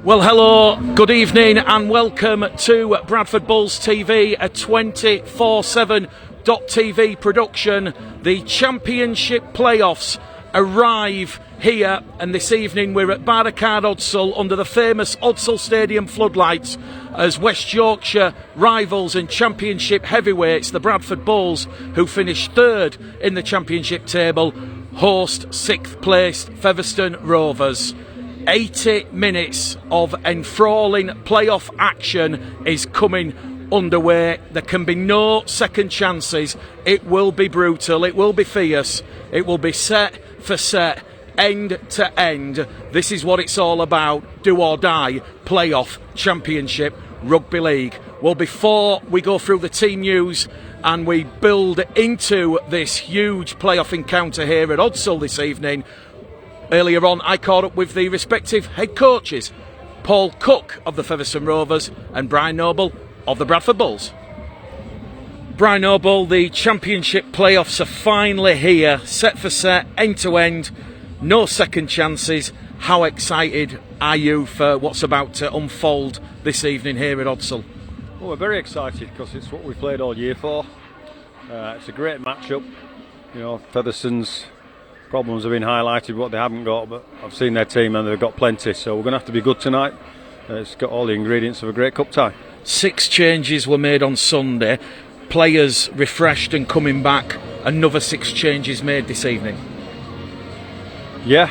Well, hello, good evening, and welcome to Bradford Bulls TV, a 24/7.tv production. The Championship playoffs arrive here, and this evening we're at Bradford Odsal under the famous Odsal Stadium floodlights as West Yorkshire rivals and Championship heavyweights, the Bradford Bulls, who finished third in the Championship table, host sixth placed Featherstone Rovers. 80 minutes of enthralling playoff action is coming underway. There can be no second chances. It will be brutal, it will be fierce, it will be set for set, end to end. This is what it's all about. Do or die playoff championship rugby league. Well, before we go through the team news and we build into this huge playoff encounter here at Odsal this evening, earlier on, I caught up with the respective head coaches, Paul Cook of the Featherstone Rovers and Brian Noble of the Bradford Bulls. Brian Noble, the Championship playoffs are finally here, set for set, end to end, no second chances. How excited are you for what's about to unfold this evening here at Odsal? Well, we're very excited because it's what we played all year for. It's a great matchup. You know, Featherstone's problems have been highlighted, what they haven't got, but I've seen their team and they've got plenty, so we're going to have to be good tonight. It's got all the ingredients of a great cup tie. 6 changes were made on Sunday, players refreshed and coming back, another 6 changes made this evening. Yeah,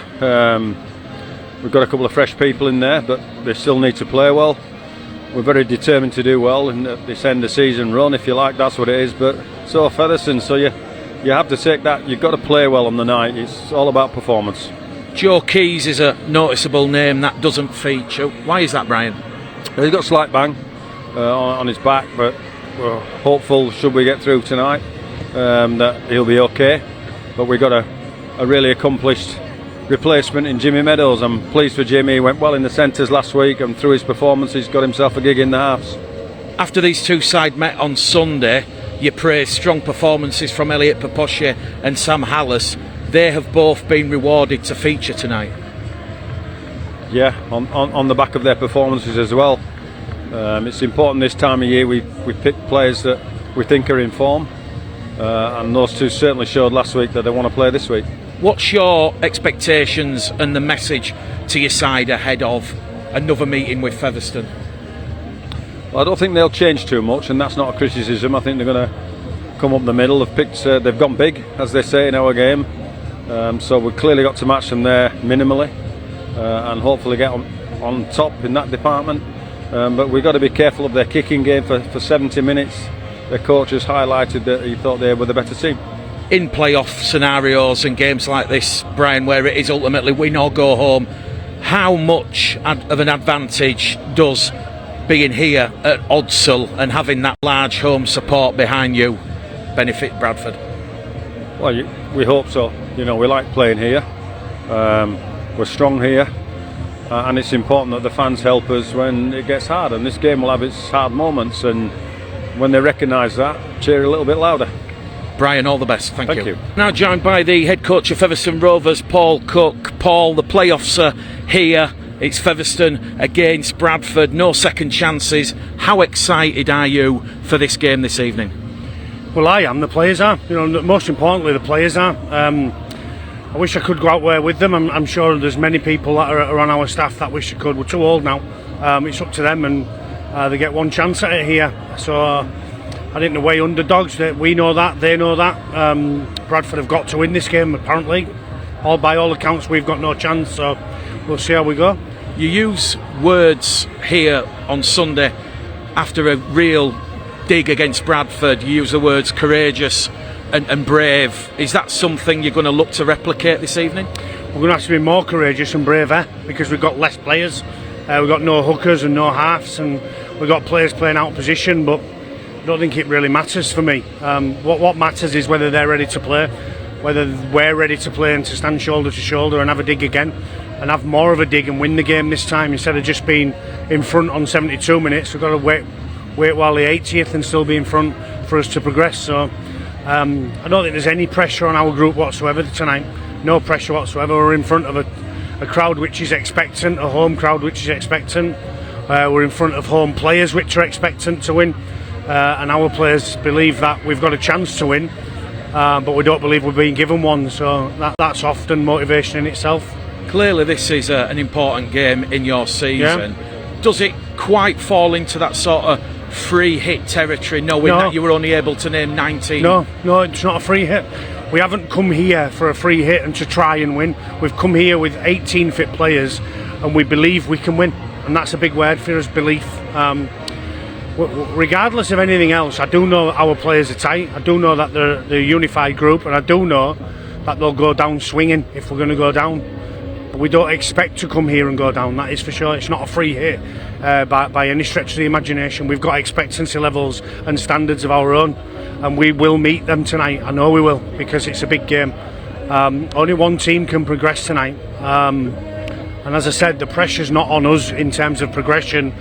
we've got a couple of fresh people in there, but they still need to play well. We're very determined to do well in this end of season run, if you like, that's what it is, but so Featherstone, so you have to take that. You've got to play well on the night. It's all about performance. Joe Keys is a noticeable name that doesn't feature. Why is that, Brian? He's got a slight bang on his back, but we're hopeful, should we get through tonight, that he'll be okay. But we've got a really accomplished replacement in Jimmy Meadows. I'm pleased for Jimmy. He went well in the centres last week, and through his performance he's got himself a gig in the halves. After these two sides met on Sunday, you praised strong performances from Elliot Paposche and Sam Hallis. They have both been rewarded to feature tonight. Yeah, on the back of their performances as well. It's important this time of year we pick players that we think are in form, and those two certainly showed last week that they want to play this week. What's your expectations and the message to your side ahead of another meeting with Featherstone? Well, I don't think they'll change too much, and that's not a criticism. I think they're going to come up the middle. They've gone big, as they say in our game, so we've clearly got to match them there minimally, and hopefully get on top in that department. But we've got to be careful of their kicking game for 70 minutes. Their coach has highlighted that he thought they were the better team. In playoff scenarios and games like this, Brian, where it is ultimately win or go home, how much of an advantage does being here at Odsal and having that large home support behind you benefit Bradford? Well, we hope so. You know, we like playing here. We're strong here, and it's important that the fans help us when it gets hard, and this game will have its hard moments, and when they recognise that, cheer a little bit louder. Brian, all the best. Thank you. You. Now joined by the head coach of Featherstone Rovers, Paul Cook. Paul, the playoffs are here. It's Featherstone against Bradford, no second chances. How excited are you for this game this evening? Well, I am. The players are. You know, most importantly, the players are. I wish I could go out there with them. I'm sure there's many people that are on our staff that wish I could. We're too old now. It's up to them, and they get one chance at it here. So I think the way underdogs, we know that, they know that. Bradford have got to win this game, apparently. By all accounts, we've got no chance. So we'll see how we go. You use words here on Sunday after a real dig against Bradford. You use the words courageous and brave. Is that something you're going to look to replicate this evening? We're going to have to be more courageous and braver because we've got less players. We've got no hookers and no halves, and we've got players playing out of position, but I don't think it really matters for me. What matters is whether they're ready to play, whether we're ready to play and to stand shoulder to shoulder and have a dig again, and have more of a dig and win the game this time instead of just being in front on 72 minutes. We've got to wait while the 80th and still be in front for us to progress. So I don't think there's any pressure on our group whatsoever tonight. No pressure whatsoever. We're in front of a a crowd which is expectant, a home crowd which is expectant. We're in front of home players which are expectant to win, and our players believe that we've got a chance to win, but we don't believe we're being given one, so that's often motivation in itself. Clearly this is an important game in your season. Does it quite fall into that sort of free hit territory, knowing that you were only able to name 19? No, it's not a free hit. We haven't come here for a free hit and to try and win. We've come here with 18 fit players, and we believe we can win, and that's a big word for us, belief. Regardless of anything else, I do know our players are tight. I do know that they're a unified group, and I do know that they'll go down swinging if we're going to go down. But we don't expect to come here and go down, that is for sure. It's not a free hit by any stretch of the imagination. We've got expectancy levels and standards of our own, and we will meet them tonight. I know we will, because it's a big game. Only one team can progress tonight, and as I said, the pressure's not on us in terms of progression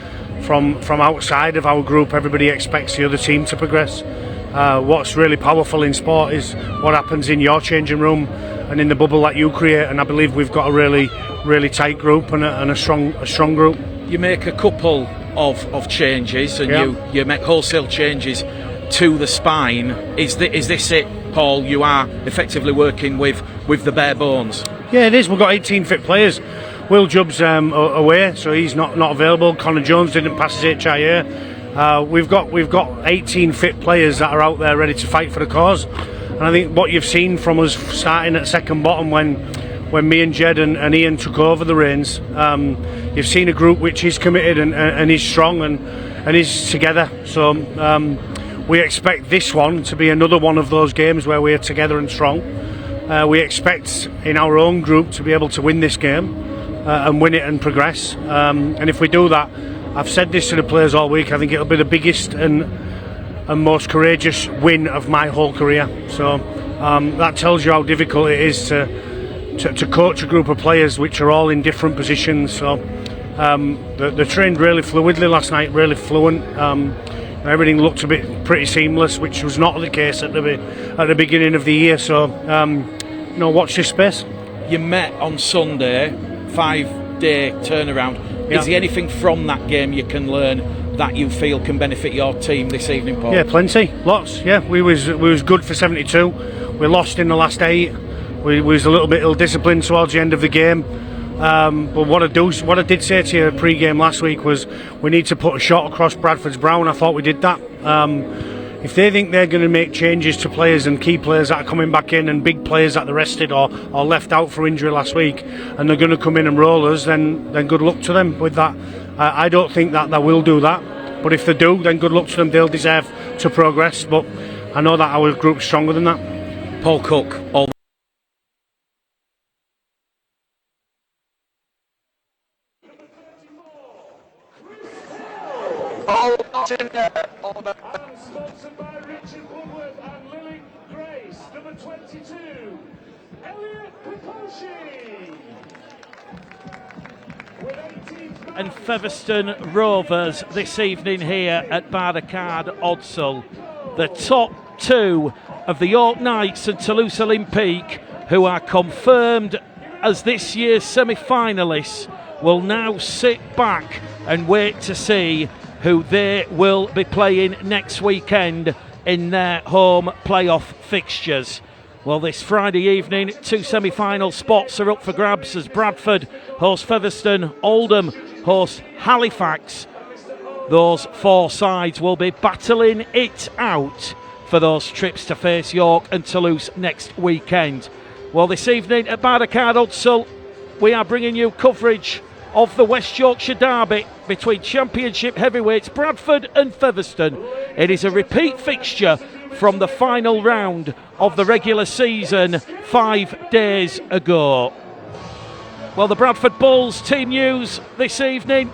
from outside of our group. Everybody expects the other team to progress. What's really powerful in sport is what happens in your changing room and in the bubble that you create, and I believe we've got a really tight group and a strong group. You make a couple of changes, and you make wholesale changes to the spine. Is this it, Paul? You are effectively working with the bare bones. Yeah, it is. We've got 18 fit players. Will Jubb's away, so he's not available. Connor Jones didn't pass his HIA. We've got 18 fit players that are out there ready to fight for the cause, and I think what you've seen from us starting at second bottom when me and Jed and Ian took over the reins, you've seen a group which is committed and is strong and is together. So we expect this one to be another one of those games where we are together and strong. We expect in our own group to be able to win this game and win it and progress. And if we do that, I've said this to the players all week, I think it'll be the biggest and most courageous win of my whole career. So that tells you how difficult it is to coach a group of players which are all in different positions. So they trained really fluidly last night, really fluent. Everything looked pretty seamless, which was not the case at the beginning of the year. So watch this space. You met on Sunday, 5-day turnaround. Is there anything from that game you can learn that you feel can benefit your team this evening, Paul? Yeah, plenty, lots. Yeah, we was good for 72. We lost in the last 8. We was a little bit ill-disciplined towards the end of the game. But what I did say to you pre-game last week was we need to put a shot across Bradford's brow, and I thought we did that. If they think they're going to make changes to players and key players that are coming back in and big players that are rested or left out for injury last week, and they're going to come in and roll us, then good luck to them with that. I don't think that they will do that, but if they do, then good luck to them. They'll deserve to progress, but I know that our group's stronger than that. Paul Cook, all Sponsored by Richard Woodward and Lily Grace, number 22, Elliot Piposhi. and Featherstone Rovers this evening here at Bardacard Odsal. The top 2 of the York Knights and Toulouse Olympique, who are confirmed as this year's semi-finalists, will now sit back and wait to see who they will be playing next weekend in their home playoff fixtures. Well, this Friday evening, 2 semi-final spots are up for grabs as Bradford host Featherstone, Oldham host Halifax. Those 4 sides will be battling it out for those trips to face York and Toulouse next weekend. Well, this evening at Bardacard Odsal, we are bringing you coverage of the West Yorkshire derby between Championship heavyweights Bradford and Featherstone. It is a repeat fixture from the final round of the regular season 5 days ago. Well, the Bradford Bulls team news this evening.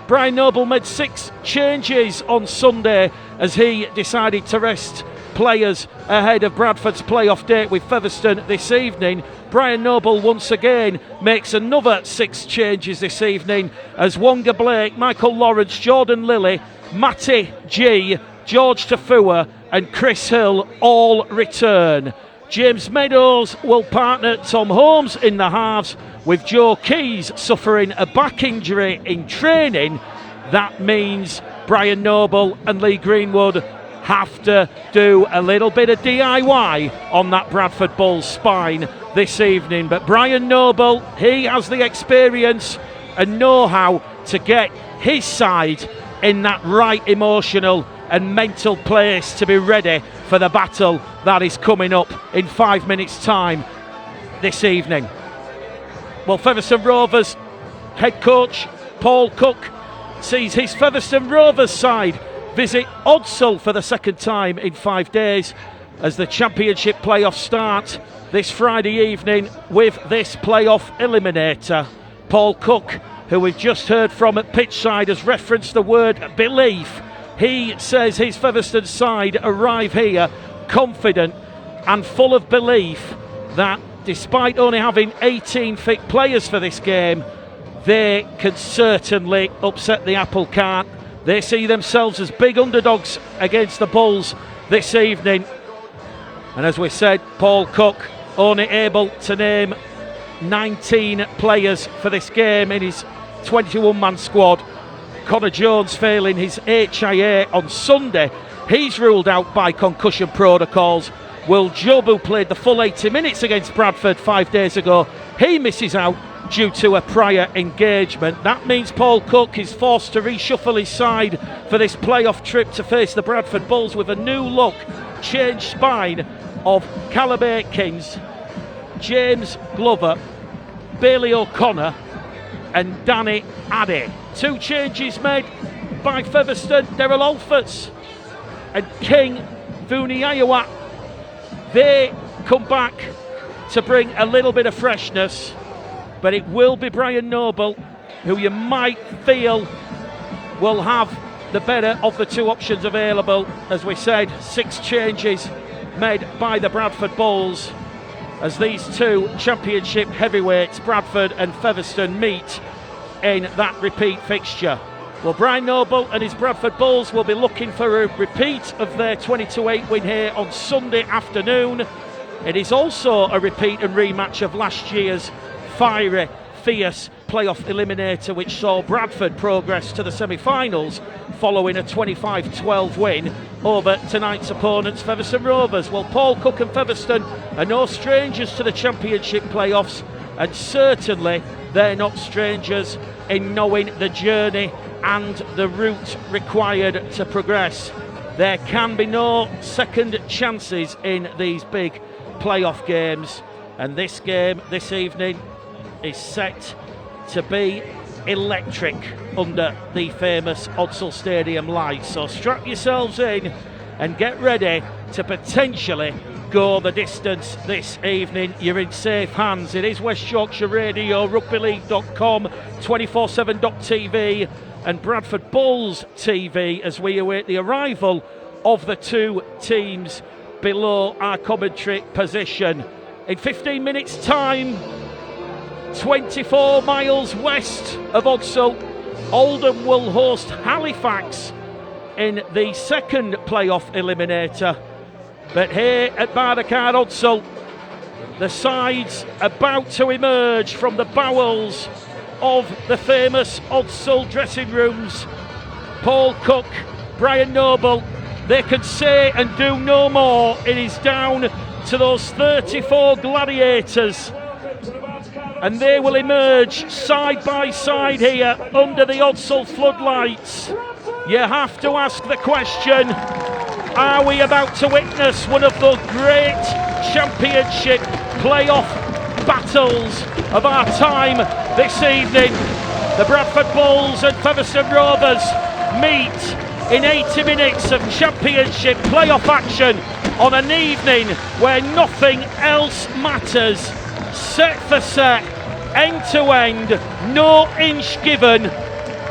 Brian Noble made 6 changes on Sunday as he decided to rest players ahead of Bradford's playoff date with Featherstone this evening. Brian Noble once again makes another 6 changes this evening as Wonga Blake, Michael Lawrence, Jordan Lilly, Matty G, George Tafua and Chris Hill all return. James Meadows will partner Tom Holmes in the halves, with Joe Keys suffering a back injury in training. That means Brian Noble and Lee Greenwood have to do a little bit of DIY on that Bradford Bulls spine this evening. But Brian Noble, he has the experience and know-how to get his side in that right emotional and mental place to be ready for the battle that is coming up in 5 minutes' time this evening. Well, Featherstone Rovers head coach Paul Cook sees his Featherstone Rovers side visit Odsal for the second time in 5 days as the Championship playoffs start this Friday evening with this playoff eliminator. Paul Cook, who we've just heard from at pitchside, has referenced the word belief. He says his Featherstone side arrive here confident and full of belief that despite only having 18 fit players for this game, they can certainly upset the apple cart. They see themselves as big underdogs against the Bulls this evening. And as we said, Paul Cook only able to name 19 players for this game in his 21-man squad. Connor Jones failing his HIA on Sunday. He's ruled out by concussion protocols. Will Job, who played the full 80 minutes against Bradford 5 days ago, he misses out due to a prior engagement. That means Paul Cook is forced to reshuffle his side for this playoff trip to face the Bradford Bulls with a new look, changed spine of Callum Aikins, James Glover, Bailey O'Connor and Danny Addy. 2 changes made by Featherstone, Daryl Alfords and King Vuniyawa. They come back to bring a little bit of freshness, but it will be Brian Noble who you might feel will have the better of the 2 options available. As we said, 6 changes made by the Bradford Bulls as these 2 Championship heavyweights, Bradford and Featherstone, meet in that repeat fixture. Well, Brian Noble and his Bradford Bulls will be looking for a repeat of their 22-8 win here on Sunday afternoon. It is also a repeat and rematch of last year's fiery, fierce playoff eliminator, which saw Bradford progress to the semi-finals following a 25-12 win over tonight's opponents, Featherstone Rovers. Well, Paul Cook and Featherstone are no strangers to the Championship playoffs, and certainly they're not strangers in knowing the journey and the route required to progress. There can be no second chances in these big playoff games, and this game this evening is set to be electric under the famous Odsal Stadium lights. So strap yourselves in and get ready to potentially go the distance this evening. You're in safe hands. It is West Yorkshire Radio, rugbyleague.com, 247.tv and Bradford Bulls TV as we await the arrival of the 2 teams below our commentary position. In 15 minutes time, 24 miles west of Odsal, Oldham will host Halifax in the second playoff eliminator. But here at Bardacard Odsal, the sides about to emerge from the bowels of the famous Odsal dressing rooms. Paul Cook, Brian Noble, they can say and do no more. It is down to those 34 gladiators, and they will emerge side by side here under the Odsal floodlights. You have to ask the question, are we about to witness one of the great Championship playoff battles of our time this evening? The Bradford Bulls and Featherstone Rovers meet in 80 minutes of Championship playoff action on an evening where nothing else matters. Set for set, end to end, no inch given.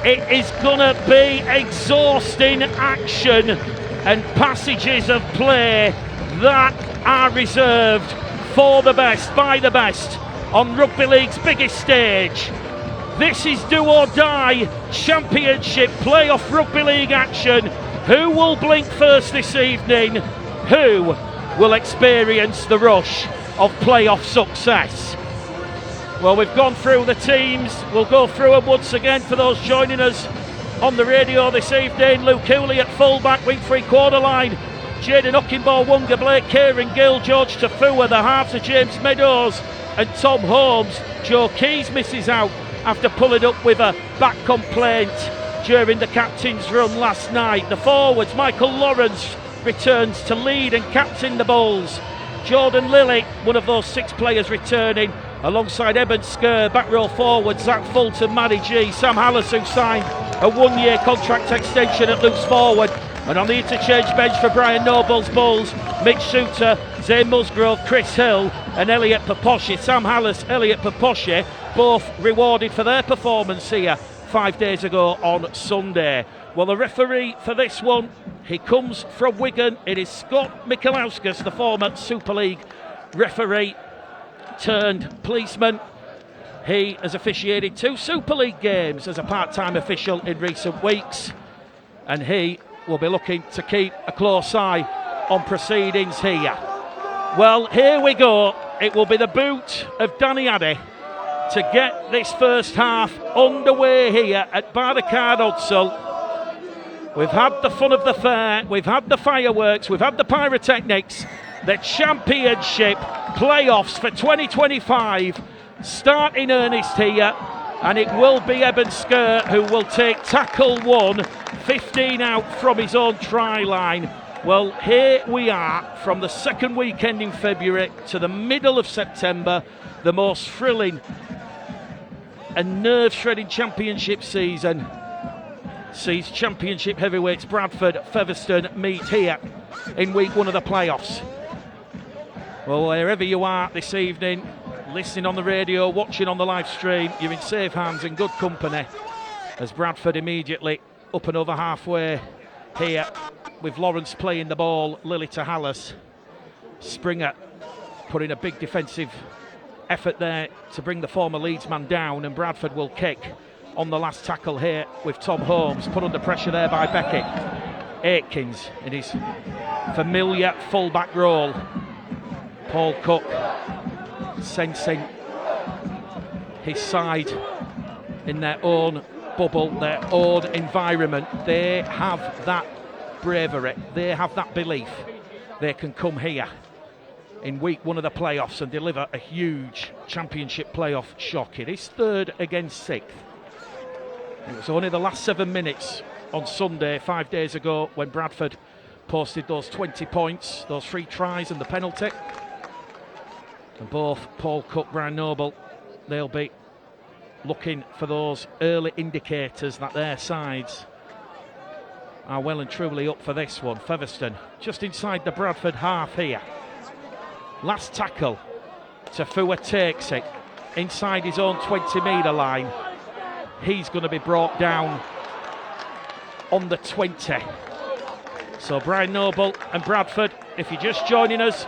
It is gonna be exhausting action and passages of play that are reserved for the best, by the best, on Rugby League's biggest stage. This is do or die Championship playoff Rugby League action. Who will blink first this evening? Who will experience the rush of playoff success. Well, we've gone through the teams. We'll go through them once again for those joining us on the radio this evening. Luke Cooley at full-back, wing three-quarter line. Jaden Okinbaugh, Wonga Blake, Kieran Gill, George Tafua. The halves are James Meadows and Tom Holmes. Joe Keys misses out after pulling up with a back complaint during the captain's run last night. The forwards, Michael Lawrence returns to lead and captain the Bulls. Jordan Lilly, one of those 6 players returning, alongside Eben Skerr. Back row forward, Zach Fulton, Matty G, Sam Hallis, who signed a 1-year contract extension at loose forward. And on the interchange bench for Brian Noble's Bulls, Mitch Shooter, Zane Musgrove, Chris Hill and Elliot Paposhe. Sam Hallis, Elliot Paposhe, both rewarded for their performance here 5 days ago on Sunday. Well, the referee for this one, he comes from Wigan. It is Scott Michalauskas, the former Super League referee turned policeman. He has officiated 2 Super League games as a part-time official in recent weeks, and he will be looking to keep a close eye on proceedings here. Well, here we go. It will be the boot of Danny Addy to get this first half underway here at Barricade Odsal. We've had the fun of the fair, we've had the fireworks, we've had the pyrotechnics. The championship playoffs for 2025 start in earnest here, and it will be Eben Skerr who will take tackle 1, 15 out from his own try line. Well, here we are from the second weekend in February to the middle of September, the most thrilling and nerve-shredding championship season sees championship heavyweights Bradford, Featherstone meet here in week 1 of the playoffs. Well, wherever you are this evening, listening on the radio, watching on the live stream, you're in safe hands and good company as Bradford immediately up and over halfway here with Lawrence playing the ball, Lily to Hallis. Springer putting a big defensive effort there to bring the former Leeds man down, and Bradford will kick on the last tackle here with Tom Holmes, put under pressure there by Beckett. Aikins in his familiar full-back role. Paul Cook sensing his side in their own bubble, their own environment. They have that bravery, they have that belief they can come here in week 1 of the playoffs and deliver a huge championship playoff shock. It is 3rd against 6th. It was only the last 7 minutes on Sunday 5 days ago when Bradford posted those 20 points, those 3 tries and the penalty. And both Paul Cook, Brian Noble, they'll be looking for those early indicators that their sides are well and truly up for this one. Featherstone just inside the Bradford half here. Last tackle, Tafua takes it inside his own 20-metre line. He's going to be brought down on the 20. So Brian Noble and Bradford, if you're just joining us,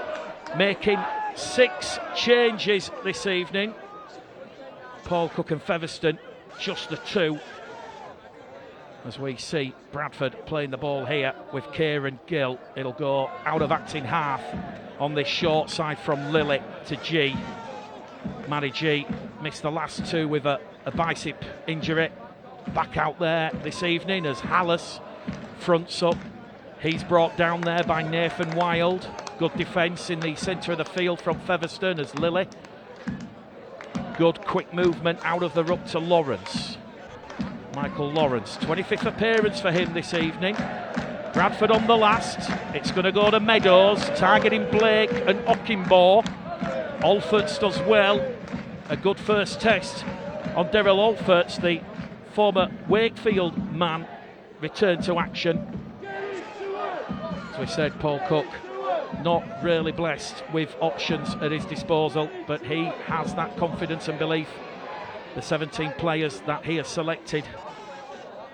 making 6 changes this evening. Paul Cook and Featherstone, just the 2. As we see Bradford playing the ball here with Kieran Gill. It'll go out of acting half on this short side from Lily to G. Matty G missed the last 2 with a bicep injury. Back out there this evening as Hallis fronts up. He's brought down there by Nathan Wild. Good defence in the centre of the field from Featherstone as Lily. Good quick movement out of the ruck to Lawrence. Michael Lawrence, 25th appearance for him this evening. Bradford on the last. It's going to go to Meadows, targeting Blake and Okinbaugh. Alfords does well. A good first test on Daryl Alfords, the former Wakefield man, returned to action. As we said, Paul Cook not really blessed with options at his disposal, but he has that confidence and belief. The 17 players that he has selected,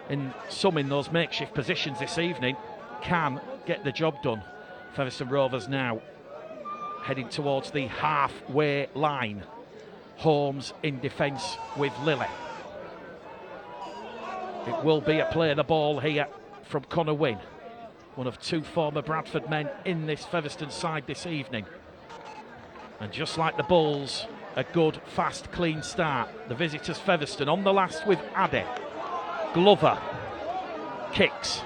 in some in those makeshift positions this evening, can get the job done. Featherstone Rovers now heading towards the halfway line. Holmes in defence with Lily. It will be a play of the ball here from Connor Wynne. one of two former Bradford men in this Featherstone side this evening. And just like the Bulls, a good, fast, clean start. The visitors Featherstone on the last with Addy. Glover kicks.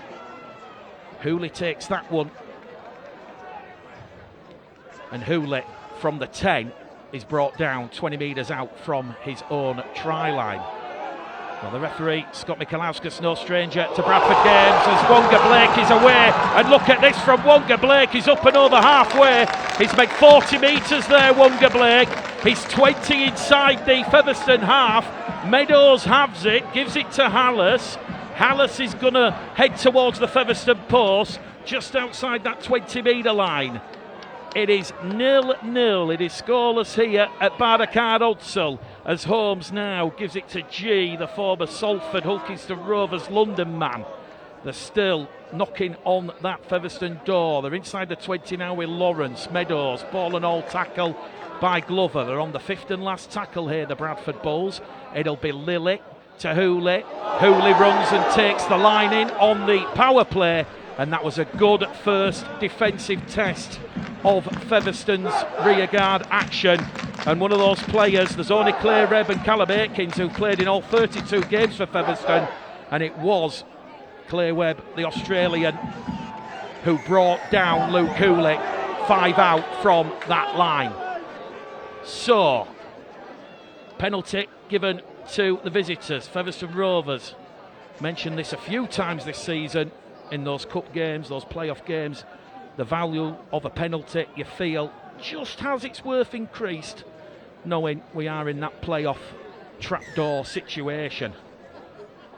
Hooley takes that one. And Hooley from the 10 is brought down 20 metres out from his own try line. Well, the referee, Scott Michalowskis, no stranger to Bradford games, as Wonga Blake is away. And look at this from Wonga Blake. He's up and over halfway. He's made 40 metres there, Wonga Blake. He's 20 inside the Featherstone half. Meadows has it, gives it to Hallis. Hallis is going to head towards the Featherstone post, just outside that 20-metre line. It is 0-0. It is scoreless here at Bardacard Odsal, as Holmes now gives it to G, the former Salford Hulkington Rovers London man. They're still knocking on that Featherstone door. They're inside the 20 now with Lawrence. Meadows, ball and all tackle by Glover. They're on the fifth and last tackle here, the Bradford Bulls. It'll be Lilly to Hooley. Hooley runs and takes the line in on the power play. And that was a good first defensive test of Featherstone's rearguard action. And one of those players, there's only Clay Rebb and Callum Aikins who played in all 32 games for Featherstone. And it was Clay Webb, the Australian, who brought down Luke Hooley 5 out from that line. So, penalty given to the visitors, Featherstone Rovers. Mentioned this a few times this season. In those cup games, those playoff games, the value of a penalty, you feel, just has its worth increased, knowing we are in that playoff trapdoor situation.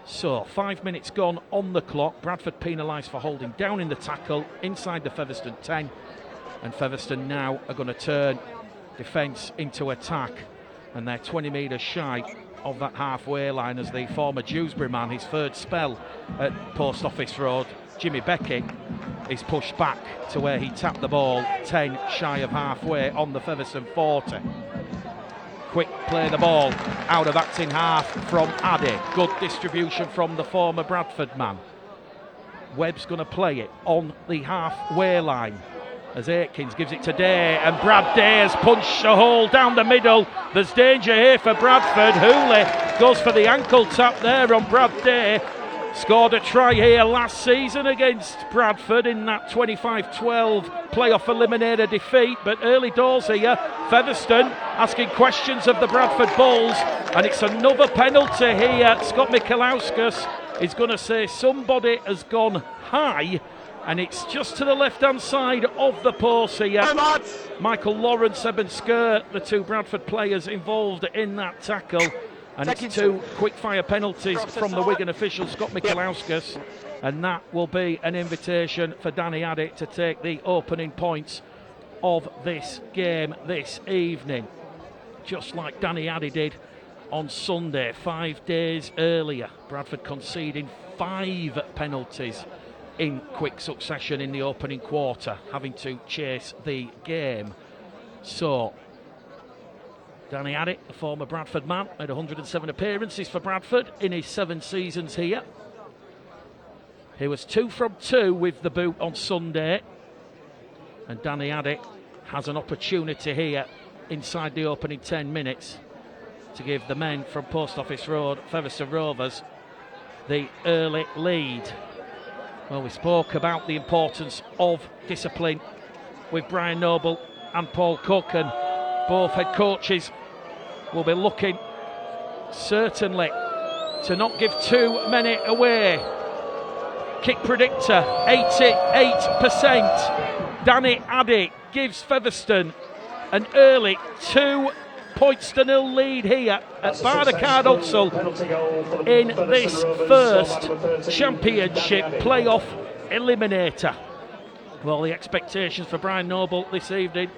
So, 5 minutes gone on the clock. Bradford penalised for holding down in the tackle inside the Featherstone 10. And Featherstone now are going to turn defence into attack. And they're 20 metres shy of that halfway line as the former Dewsbury man, his third spell at Post Office Road, Jimmy Beckett, is pushed back to where he tapped the ball 10 shy of halfway on the Featherstone 40. Quick play the ball out of acting half from Addy. Good distribution from the former Bradford man. Webb's going to play it on the halfway line as Aikins gives it to Day, and Brad Day has punched a hole down the middle. There's danger here for Bradford. Hooley goes for the ankle tap there on Brad Day. Scored a try here last season against Bradford in that 25-12 playoff eliminator defeat, but early doors here, Featherstone asking questions of the Bradford Bulls, and it's another penalty here. Scott Michalowskis is going to say somebody has gone high, and it's just to the left-hand side of the post here. Michael Lawrence, Eben Skirt, the two Bradford players involved in that tackle. And it's two quick-fire penalties from the Wigan official, Scott Michalowskis. And that will be an invitation for Danny Addy to take the opening points of this game this evening. Just like Danny Addy did on Sunday, 5 days earlier. Bradford conceding 5 penalties in quick succession in the opening quarter, having to chase the game. So, Danny Addy, the former Bradford man, made 107 appearances for Bradford in his 7 seasons here. He was 2 from 2 with the boot on Sunday. And Danny Addy has an opportunity here inside the opening 10 minutes to give the men from Post Office Road, Featherstone Rovers, the early lead. Well, we spoke about the importance of discipline with Brian Noble and Paul Cook, and both head coaches will be looking certainly to not give too many away. Kick predictor, 88%. Danny Addy gives Featherstone an early 2-0 lead here at Bardacard Odsal in this first championship playoff eliminator. Well, the expectations for Brian Noble this evening,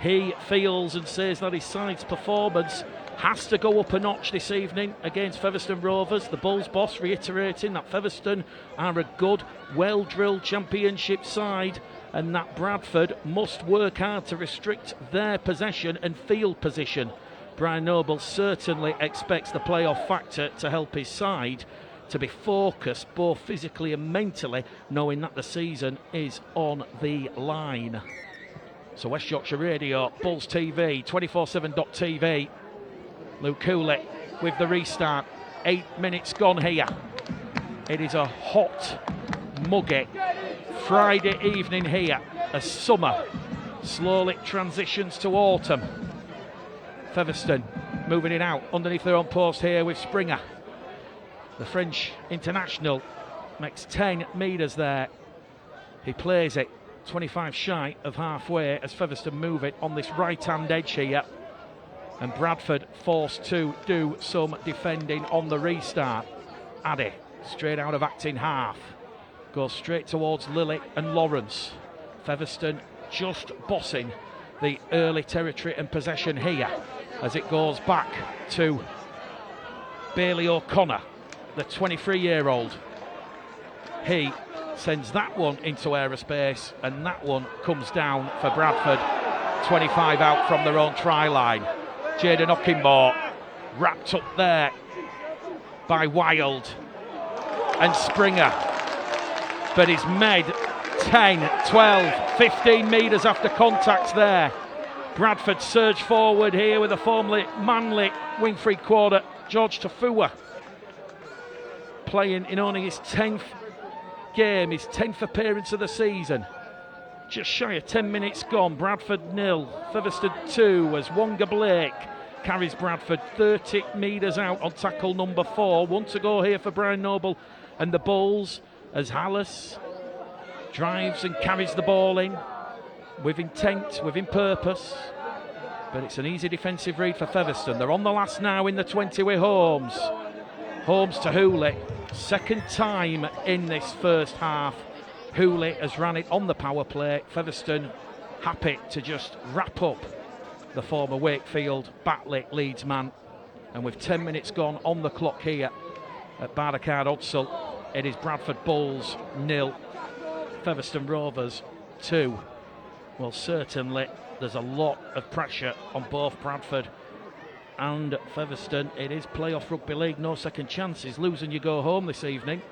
he feels and says that his side's performance has to go up a notch this evening against Featherstone Rovers. The Bulls boss reiterating that Featherstone are a good, well-drilled championship side, and that Bradford must work hard to restrict their possession and field position. Brian Noble certainly expects the playoff factor to help his side to be focused both physically and mentally, knowing that the season is on the line. So West Yorkshire Radio, Bulls TV, 247.tv. Luke Cooley with the restart. 8 minutes gone here. It is a hot, muggy Friday evening here as summer slowly transitions to autumn. Featherstone moving it out underneath their own post here with Springer. The French international makes 10 metres there. He plays it 25 shy of halfway as Featherstone move it on this right-hand edge here. And Bradford forced to do some defending on the restart. Addy, straight out of acting half, goes straight towards Lily and Lawrence. Featherstone just bossing the early territory and possession here as it goes back to Bailey O'Connor, the 23-year-old. He sends that one into aerospace, and that one comes down for Bradford. 25 out from their own try line. Jaden Ockingmore wrapped up there by Wild and Springer, but he's made 10, 12, 15 metres after contact there. Bradford surge forward here with a formerly Manly wing free quarter, George Tafua, playing in only his 10th game, his 10th appearance of the season. Just shy of 10 minutes gone. Bradford 0, Featherstone 2 as Wonga Blake carries Bradford 30 metres out on tackle number 4. 1 to go here for Brian Noble and the Bulls as Hallis drives and carries the ball in with intent, with purpose. But it's an easy defensive read for Featherstone. They're on the last now in the 20 with Holmes. Holmes to Hooley. Second time in this first half. Hooley has ran it on the power play. Featherstone happy to just wrap up the former Wakefield Batley Leeds man. And with 10 minutes gone on the clock here at Barricade Odsal, it is Bradford Bulls 0, Featherstone Rovers 2. Well, certainly there's a lot of pressure on both Bradford and Featherstone. It is playoff rugby league, no second chances. Losing, you go home this evening.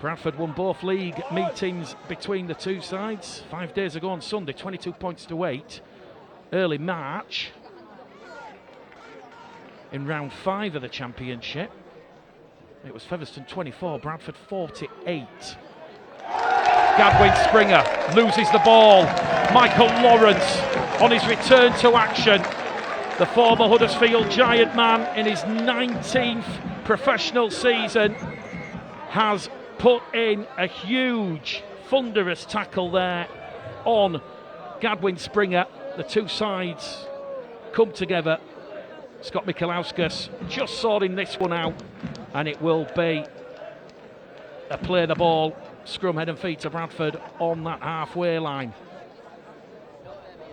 Bradford won both league meetings between the two sides 5 days ago on Sunday, 22 points to 8. Early March, in round 5 of the championship, it was Featherstone 24, Bradford 48. Gadwin Springer loses the ball. Michael Lawrence on his return to action. The former Huddersfield Giant man in his 19th professional season has put in a huge, thunderous tackle there on Gadwin Springer. The two sides come together. Scott Michalauskas just sorting this one out, and it will be a play the ball, scrum head and feet to Bradford on that halfway line.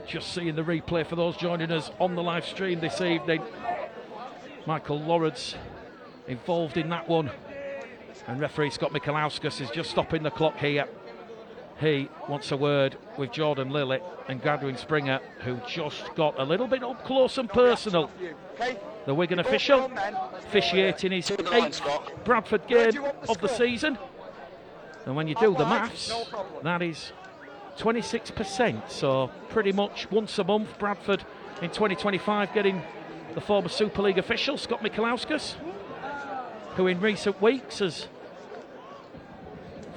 Just seeing the replay for those joining us on the live stream this evening. Michael Lawrence involved in that one. And referee Scott Michalauskas is just stopping the clock here. He wants a word with Jordan Lilly and Gadwin Springer, who just got a little bit up close and personal. The Wigan official officiating his 8th Bradford game of the season. And when you do the maths, that is 26%. So pretty much once a month, Bradford in 2025 getting the former Super League official, Scott Michalauskas, who in recent weeks has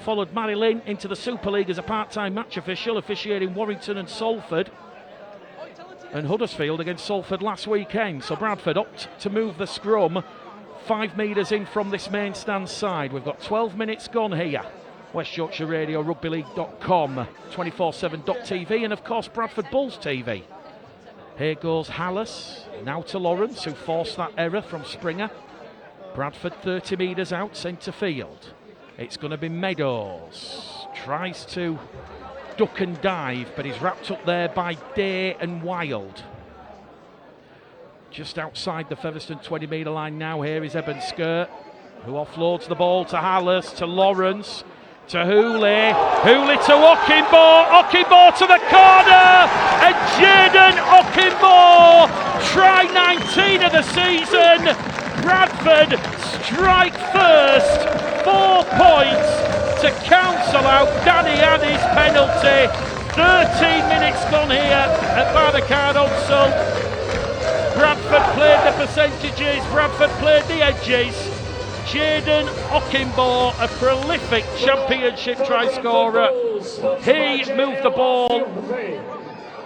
followed Mary Lynn into the Super League as a part-time match official, officiating Warrington and Salford and Huddersfield against Salford last weekend. So Bradford opt to move the scrum 5 metres in from this main stand side. We've got 12 minutes gone here. West Yorkshire Radio, rugbyleague.com, 247.tv, and of course Bradford Bulls TV. Here goes Hallis, now to Lawrence, who forced that error from Springer. Bradford 30 metres out centre field. It's going to be Meadows. Tries to duck and dive, but he's wrapped up there by Day and Wild. Just outside the Featherstone 20 metre line now, here is Eben Skirt, who offloads the ball to Hallis, to Lawrence, to Hooley. Hooley to Ockingmore. Ockingmore to the corner. And Jaden Ockingmore, try 19 of the season. Bradford strike first. 4 points to cancel out Danny Addy's penalty. 13 minutes gone here at Bardacard Odsal. Bradford played the percentages, Bradford played the edges. Jaden Ockimbaugh, a prolific championship try scorer. He moved the ball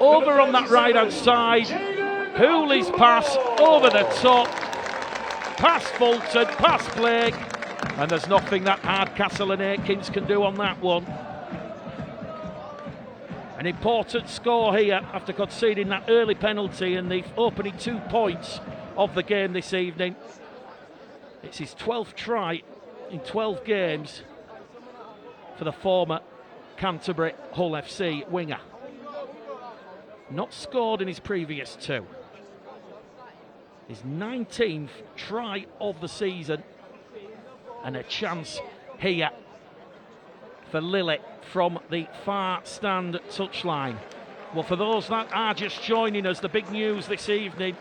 over on that right hand side. Hooley's pass over the top, past Fulton, past Blake, and there's nothing that Hardcastle and Aikins can do on that one. An important score here after conceding that early penalty and the opening 2 points of the game this evening. It's his 12th try in 12 games for the former Canterbury Hull FC winger. Not scored in his previous 2. His 19th try of the season, and a chance here for Lily from the far stand touchline. Well, for those that are just joining us, the big news this evening: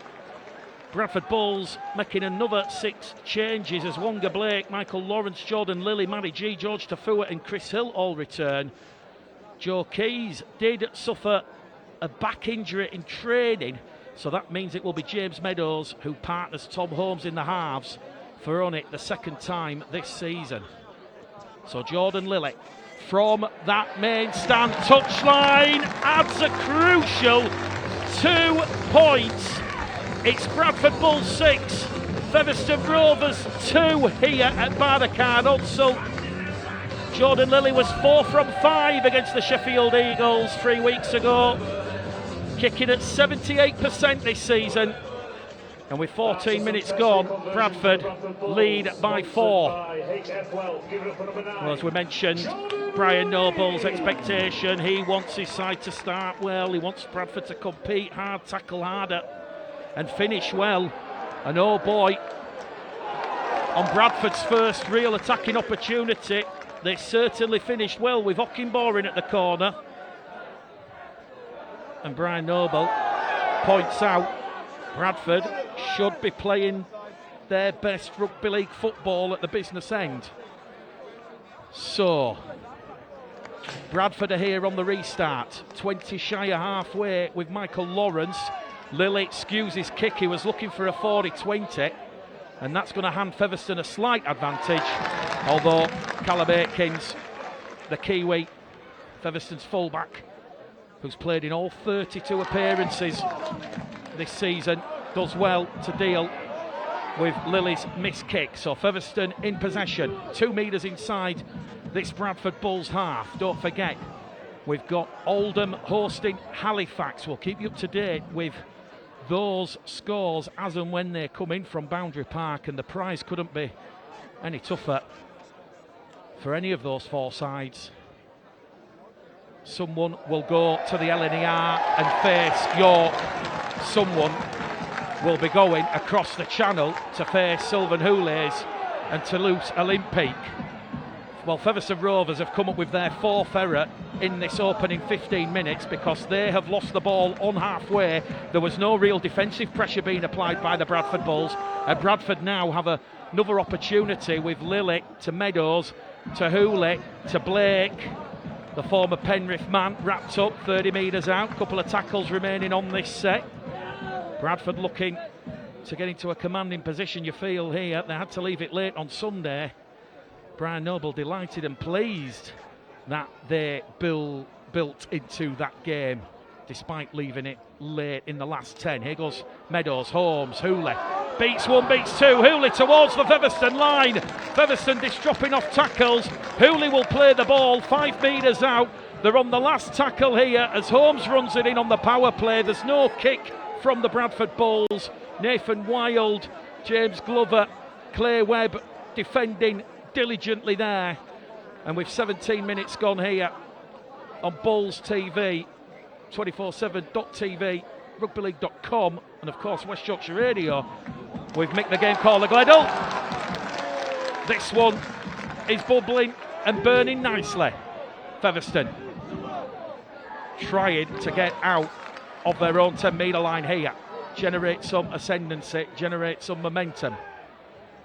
Bradford Bulls making another 6 changes as Wonga Blake, Michael Lawrence, Jordan Lilly, Matty G, George Tafua and Chris Hill all return. Joe Keys did suffer a back injury in training, so that means it will be James Meadows who partners Tom Holmes in the halves for only the 2nd time this season. So Jordan Lilly from that main stand touchline adds a crucial 2 points. It's Bradford Bulls 6, Featherstone Rovers 2 here at Bardacard Odsal. Jordan Lilly was 4 from 5 against the Sheffield Eagles 3 weeks ago, kicking at 78% this season. And with 14 minutes gone, Bradford lead by 4. Well, as we mentioned, Brian Noble's expectation, he wants his side to start well, he wants Bradford to compete hard, tackle harder and finish well. And oh boy, on Bradford's first real attacking opportunity, they certainly finished well with Ockimbaugh in at the corner. And Brian Noble points out Bradford should be playing their best rugby league football at the business end. So Bradford are here on the restart, 20 shy of halfway with Michael Lawrence. Lilly skews his kick, he was looking for a 40-20, and that's going to hand Featherstone a slight advantage, although Callum Aikins, the Kiwi, Featherstone's fullback, who's played in all 32 appearances this season, does well to deal with Lilly's missed kick. So Featherstone in possession, 2 metres inside this Bradford Bulls half. Don't forget, we've got Oldham hosting Halifax. We'll keep you up to date with those scores as and when they come in from Boundary Park, and the prize couldn't be any tougher for any of those 4 sides. Someone will go to the LNER and face York. Someone will be going across the channel to face Sylvan Houlays and Toulouse Olympique. Well, Featherstone Rovers have come up with their 4th error in this opening 15 minutes because they have lost the ball on halfway. There was no real defensive pressure being applied by the Bradford Bulls. Bradford now have another opportunity with Lilly to Meadows, to Hooley, to Blake. The former Penrith man wrapped up 30 metres out. Couple of tackles remaining on this set. Bradford looking to get into a commanding position, you feel, here. They had to leave it late on Sunday. Brian Noble delighted and pleased that they built into that game despite leaving it late in the last 10. Here goes Meadows, Holmes, Hooley. Beats 1, beats 2. Hooley towards the Featherstone line. Featherstone just dropping off tackles. Hooley will play the ball 5 metres out. They're on the last tackle here as Holmes runs it in on the power play. There's no kick from the Bradford Bulls. Nathan Wild, James Glover, Clay Webb defending diligently there. And with 17 minutes gone here on Bulls TV, 247.tv, rugbyleague.com, and of course West Yorkshire Radio, with Mick the Game Caller Gledall. This one is bubbling and burning nicely. Featherstone trying to get out of their own 10 metre line here, generate some ascendancy, generate some momentum.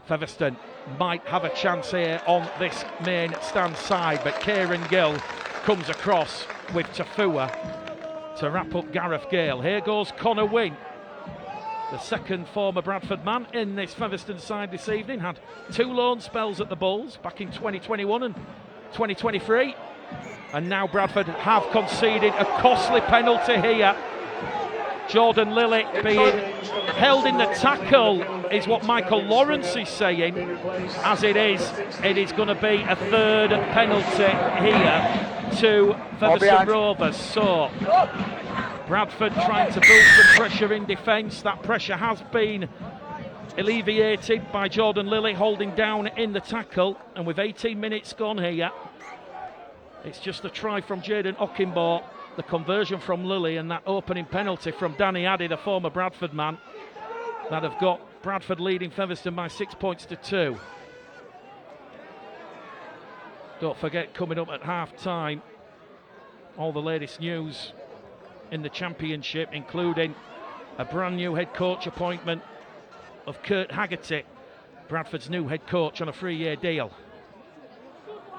Featherstone might have a chance here on this main stand side, but Kieran Gill comes across with Tafua to wrap up Gareth Gale. Here goes Connor Wynne, the second former Bradford man in this Featherstone side this evening. Had 2 loan spells at the Bulls back in 2021 and 2023. And now Bradford have conceded a costly penalty here. Jordan Lilly being held in the tackle is what Michael Lawrence is saying. As it is going to be a 3rd penalty here to Featherstone Rovers. So Bradford trying to build some pressure in defence. That pressure has been alleviated by Jordan Lilly holding down in the tackle. And with 18 minutes gone here, it's just a try from Jaden Okinbaugh, the conversion from Lilly, and that opening penalty from Danny Addy, the former Bradford man, that have got Bradford leading Featherstone by 6 points to 2. Don't forget, coming up at half time, all the latest news in the Championship, including a brand new head coach appointment of Kurt Haggerty, Bradford's new head coach on a 3-year deal.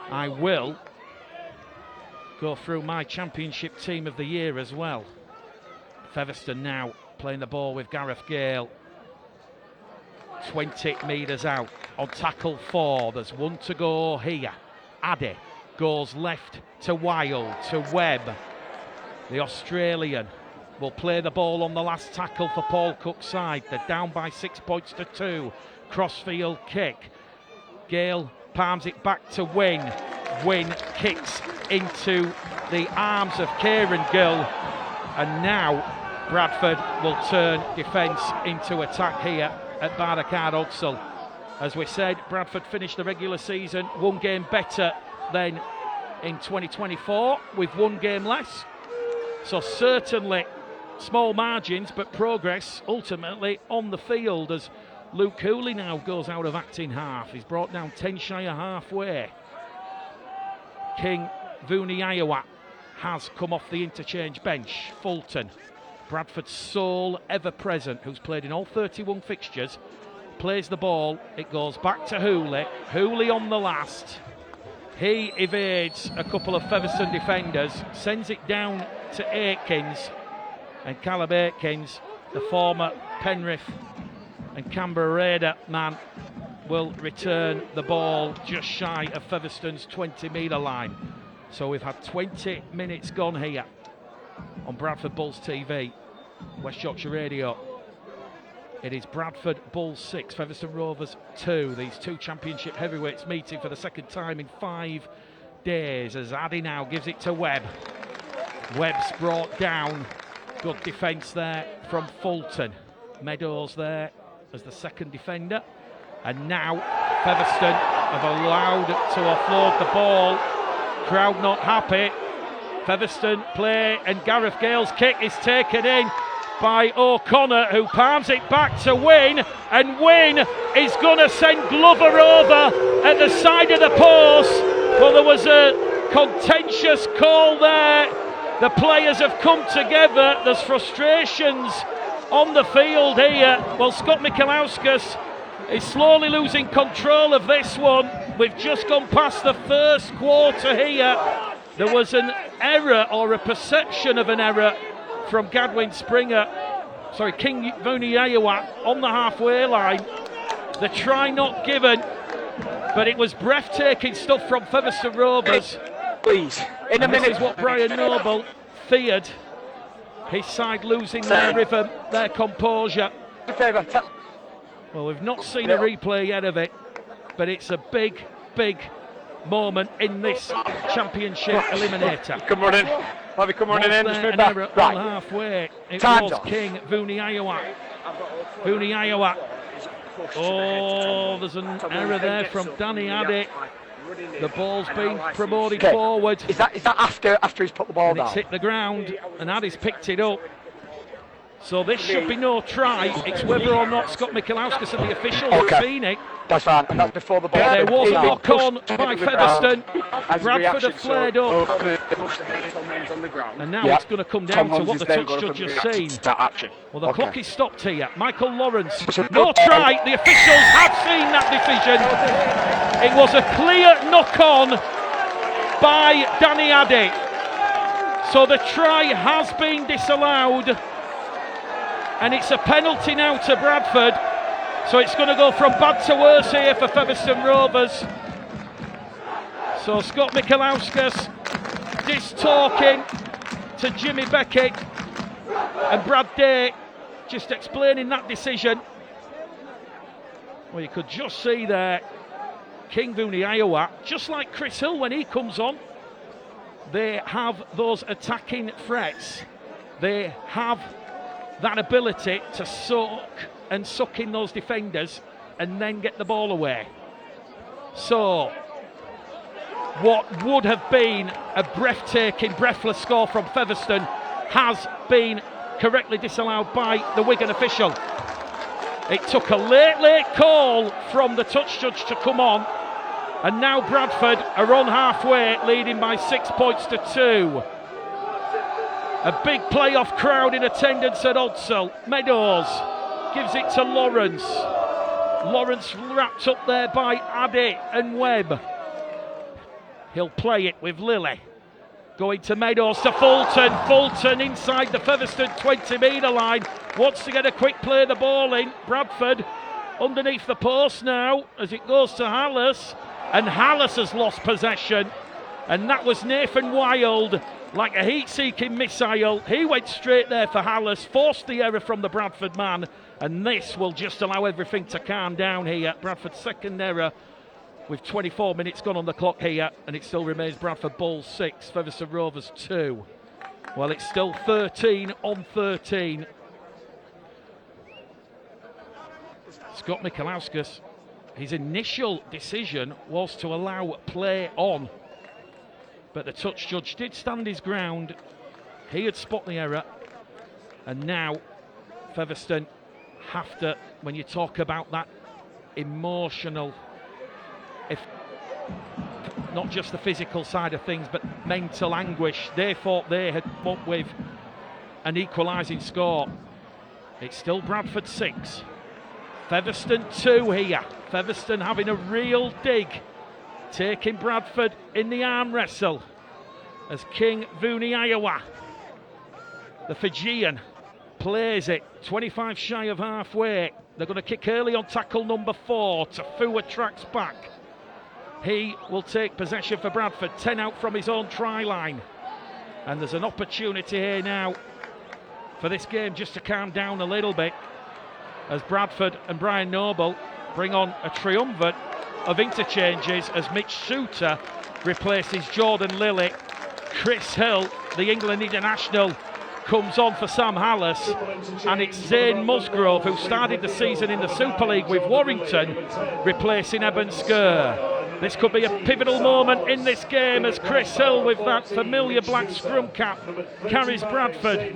I will go through my Championship team of the year as well. Featherstone now playing the ball with Gareth Gale. 20 metres out on tackle 4. There's 1 to go here. Addy goes left to Wild, to Webb. The Australian will play the ball on the last tackle for Paul Cook's side. They're down by 6 points to 2. Crossfield kick. Gale palms it back to Wynne. Wynne kicks into the arms of Kieran Gill, and now Bradford will turn defence into attack here at Bardacard Odsal. As we said, Bradford finished the regular season 1 game better than in 2024 with 1 game less, so certainly small margins but progress ultimately on the field as Luke Cooley now goes out of acting half. He's brought down 10 shy of halfway. King Vuniyawa has come off the interchange bench. Fulton, Bradford's sole ever present, who's played in all 31 fixtures, plays the ball. It goes back to Hooley. Hooley on the last. He evades a couple of Featherstone defenders, sends it down to Aikins, and Callum Aikins, the former Penrith and Canberra Raider man, will return the ball just shy of Featherstone's 20-metre line. So we've had 20 minutes gone here on Bradford Bulls TV, West Yorkshire Radio. It is Bradford Bulls 6, Featherstone Rovers 2. These 2 Championship heavyweights meeting for the second time in 5 days as Addy now gives it to Webb. Webb's brought down. Good defence there from Fulton. Meadows there as the second defender. And now Featherstone have allowed to offload the ball. Crowd not happy. Featherstone play, and Gareth Gale's kick is taken in by O'Connor, who palms it back to Wynne, and Wynne is going to send Glover over at the side of the post. Well, there was a contentious call there. The players have come together. There's frustrations on the field here. Well, Scott Michalauskas is slowly losing control of this one. We've just gone past the first quarter here. There was an error, or a perception of an error, from King Vuniyawa on the halfway line. The try not given, but it was breathtaking stuff from Featherstone Rovers. Please, in a minute. This is what Brian Noble feared. His side losing their rhythm, their composure. Well, we've not seen a replay yet of it, but it's a big, big moment in this Championship eliminator. Come running. Come running in. Just move back. Right. Halfway. It Time's was off. King Vuniyawa. Vuniyawa. Oh, there's an error there from Danny Addy. The ball's been promoted forward. Is that after he's put the ball And down? it's hit the ground, and Addy's picked it up. So this should be no try. It's whether or not Scott Michalauskas and the officials have seen it. That's fine, and that's before the ball. There was a knock on by Featherstone. Bradford have flared up. And now it's going to come down to what the touch judge has seen. Well, the clock is stopped here. Michael Lawrence. No try. The officials have seen that decision. It was a clear knock-on by Danny Addy. So the try has been disallowed. And it's a penalty now to Bradford. So it's going to go from bad to worse here for Featherstone Rovers. So Scott Michalauskas just talking to Jimmy Beckett, and Brad Day just explaining that decision. Well, you could just see there King Vuniyawa, just like Chris Hill when he comes on, they have those attacking threats. They have that ability to soak and suck in those defenders and then get the ball away. So what would have been a breathtaking, breathless score from Featherstone has been correctly disallowed by the Wigan official. It took a late call from the touch judge to come on, and now Bradford are on halfway, leading by 6 points to 2. A big playoff crowd in attendance at Odsal. Meadows gives it to Lawrence. Lawrence wrapped up there by Addy and Webb. He'll play it with Lilly. Going to Meadows to Fulton. Fulton inside the Featherstone 20-metre line. Wants to get a quick play the ball in. Bradford underneath the post now as it goes to Hallis. And Hallis has lost possession. And that was Nathan Wild, like a heat-seeking missile. He went straight there for Hallis, forced the error from the Bradford man. And this will just allow everything to calm down here. Bradford's second error, with 24 minutes gone on the clock here, and it still remains Bradford Bulls 6, Featherstone Rovers 2. Well, it's still 13 on 13. Scott Michalauskas, his initial decision was to allow play on, but the touch judge did stand his ground. He had spotted the error, and now Featherstone have to, when you talk about that emotional, if not just the physical side of things, but mental anguish, they thought they had come up with an equalising score. It's still Bradford 6, Featherstone 2 here. Featherstone having a real dig, taking Bradford in the arm wrestle as King Vuniyawa, the Fijian, plays it 25 shy of halfway. They're going to kick early on tackle number 4. Tafua tracks back. He will take possession for Bradford, 10 out from his own try line. And there's an opportunity here now for this game just to calm down a little bit as Bradford and Brian Noble bring on a triumvirate of interchanges as Mitch Suter replaces Jordan Lilly. Chris Hill, the England international, comes on for Sam Hallis, and it's Zane Musgrove, who started the season in the Super League with Warrington, replacing Eben Skur. This could be a pivotal moment in this game as Chris Hill, with that familiar black scrum cap, carries Bradford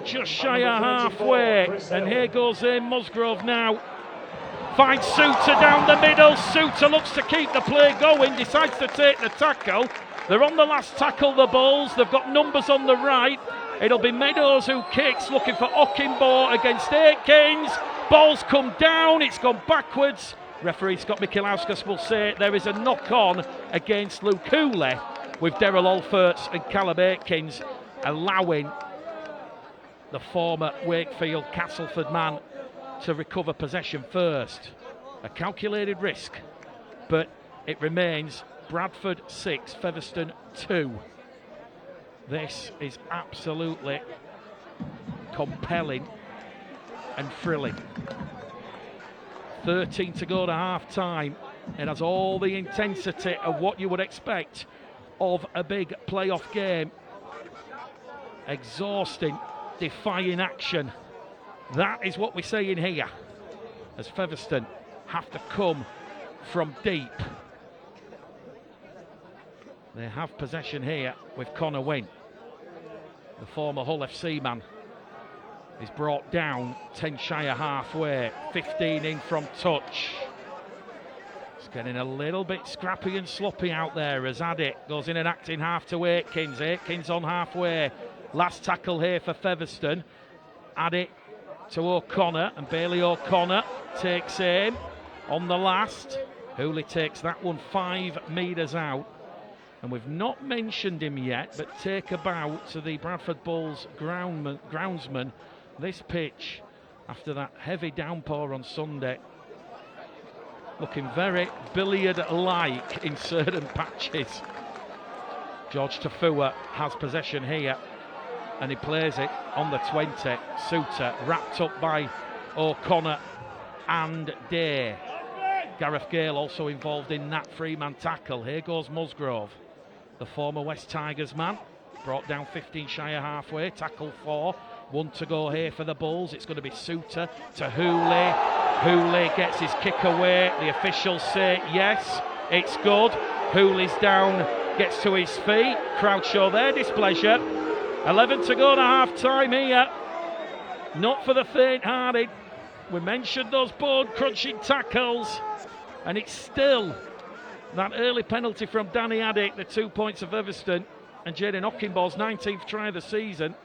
just shy of halfway. And here goes Zane Musgrove now. Finds Suter down the middle. Suter looks to keep the play going, decides to take the tackle. They're on the last tackle, the Bulls. They've got numbers on the right. It'll be Meadows who kicks, looking for Okinbo against Aikens. Ball's come down, it's gone backwards. Referee Scott Michalauskas will say there is a knock-on against Luke Cooley, with Daryl Alferts and Callum Aikens allowing the former Wakefield Castleford man to recover possession first. A calculated risk, but it remains Bradford 6, Featherstone 2. This is absolutely compelling and thrilling. 13 to go to half time. It has all the intensity of what you would expect of a big playoff game. Exhausting, defying action. That is what we're saying here, as Featherstone have to come from deep. They have possession here with Connor Wynn. The former Hull FC man is brought down 10 shy of halfway, 15 in from touch. It's getting a little bit scrappy and sloppy out there as Addy goes in and acting half to Aikens. Aikens on halfway. Last tackle here for Featherstone. Addy to O'Connor, and Bailey O'Connor takes aim on the last. Hooley takes that one 5 metres out. And we've not mentioned him yet, but take a bow to the Bradford Bulls groundsman. This pitch, after that heavy downpour on Sunday, looking very billiard-like in certain patches. George Tafua has possession here, and he plays it on the 20. Suter wrapped up by O'Connor and Day. Gareth Gale also involved in that three-man tackle. Here goes Musgrove, the former West Tigers man, brought down 15 shy of halfway. Tackle 4, 1 to go here for the Bulls. It's going to be Suter to Hooley. Hooley gets his kick away. The officials say yes, it's good. Hooley's down, gets to his feet. Crowd show their displeasure. 11 to go to half-time here. Not for the faint-hearted. We mentioned those bone-crunching tackles, and it's still that early penalty from Danny Addick, the 2 points of Featherstone, and Jaden Ockingbo's 19th try of the season,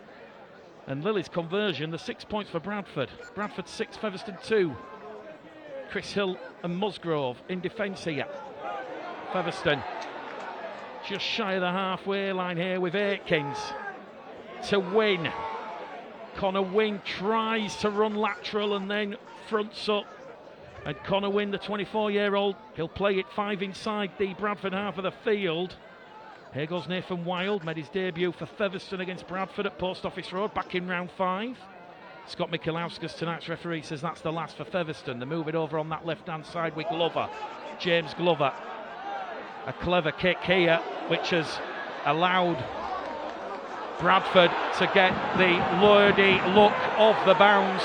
and Lily's conversion, the 6 points for Bradford. Bradford 6, Featherstone 2. Chris Hill and Musgrove in defence here. Featherstone just shy of the halfway line here with Aikins to Wynne. Connor Wynne tries to run lateral and then fronts up. And Connor Wynne, the 24-year-old, he'll play it 5 inside the Bradford half of the field. Here goes Nathan Wild, made his debut for Featherstone against Bradford at Post Office Road back in round 5. Scott Michalauskas, tonight's referee, says that's the last for Featherstone. They move it over on that left-hand side with Glover. James Glover. A clever kick here, which has allowed Bradford to get the lordy look of the bounce.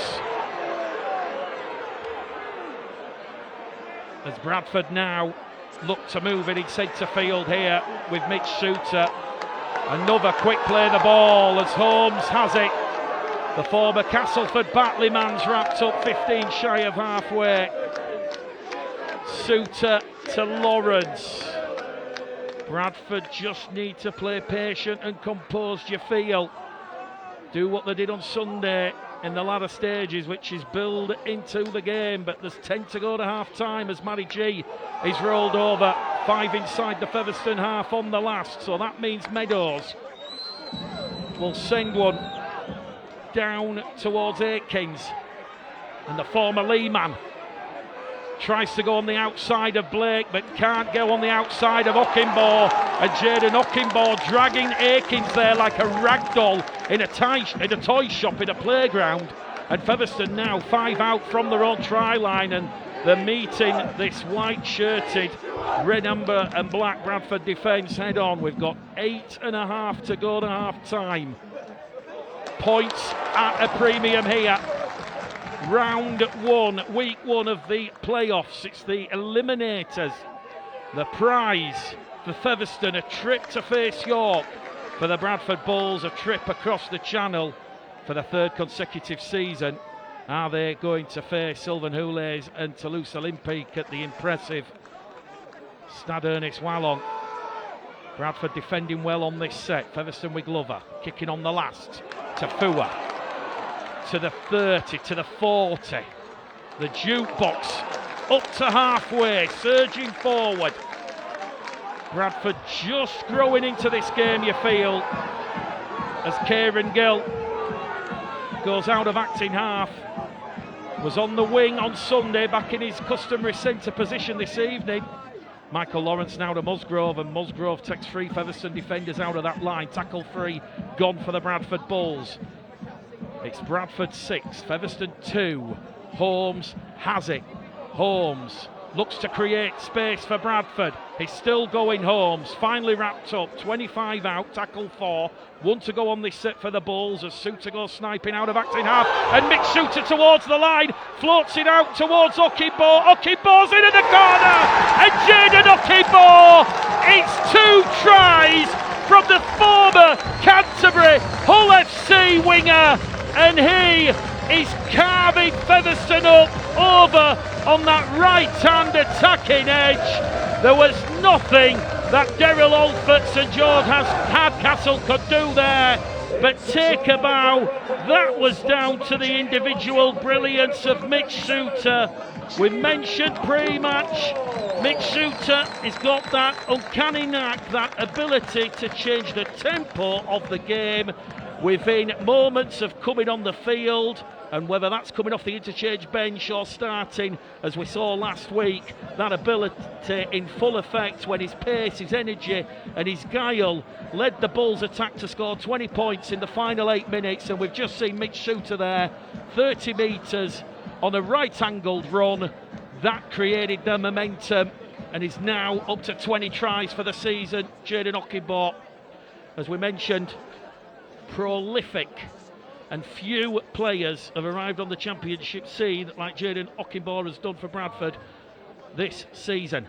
As Bradford now look to move it in centre field here with Mitch Suter. Another quick play of the ball as Holmes has it. The former Castleford Batley man's wrapped up 15 shy of halfway. Suter to Lawrence. Bradford just need to play patient and composed, you feel. Do what they did on Sunday in the latter stages, which is build into the game. But there's 10 to go to half-time as Matty G is rolled over. 5 inside the Featherstone half on the last. So that means Meadows will send one down towards Aikins. And the former Lee man tries to go on the outside of Blake, but can't go on the outside of Ockingbo. And Jaden Ockingbo dragging Aikins there like a rag doll in a toy shop in a playground. And Featherstone now 5 out from their own try line, and they're meeting this white-shirted, red, amber and black Bradford defence head on. We've got 8.5 to go to half-time. Points at a premium here. Round 1, week 1 of the playoffs. It's the eliminators. The prize for Featherstone, a trip to face York. For the Bradford Bulls, a trip across the channel for the 3rd consecutive season. Are they going to face Sylvan Houlays and Toulouse Olympique at the impressive Stade Ernest Wallon? Bradford defending well on this set. Featherstone with Glover, kicking on the last. Tafua to the 30, to the 40. The jukebox up to halfway, surging forward. Bradford just growing into this game, you feel, as Kieran Gill goes out of acting half. Was on the wing on Sunday, back in his customary centre position this evening. Michael Lawrence now to Musgrove, and Musgrove takes 3 Featherstone defenders out of that line. Tackle 3 gone for the Bradford Bulls. It's Bradford 6, Featherstone 2. Holmes has it. Holmes looks to create space for Bradford. He's still going, Holmes. Finally wrapped up. 25 out, tackle 4. 1 to go on this set for the Bulls as Suter goes sniping out of acting half. And Mitch Suter towards the line. Floats it out towards Ockingbo. Ockingbo's in at the corner. And Jaden Ockingbo. It's 2 tries from the former Canterbury Hull FC winger. And he is carving Featherstone up over on that right-hand attacking edge. There was nothing that Daryl Oldford St George Hardcastle could do there. but take a bow. That was down to the individual brilliance of Mitch Shooter. We mentioned pre-match, Mitch Shooter has got that uncanny knack, that ability to change the tempo of the game within moments of coming on the field, and whether that's coming off the interchange bench or starting, as we saw last week, that ability in full effect when his pace, his energy and his guile led the Bulls attack to score 20 points in the final 8 minutes. And we've just seen Mitch Shooter there, 30 metres on a right-angled run. That created the momentum and is now up to 20 tries for the season. Jayden Okinbaugh, as we mentioned, prolific, and few players have arrived on the championship scene like Jayden Okinbaugh has done for Bradford this season.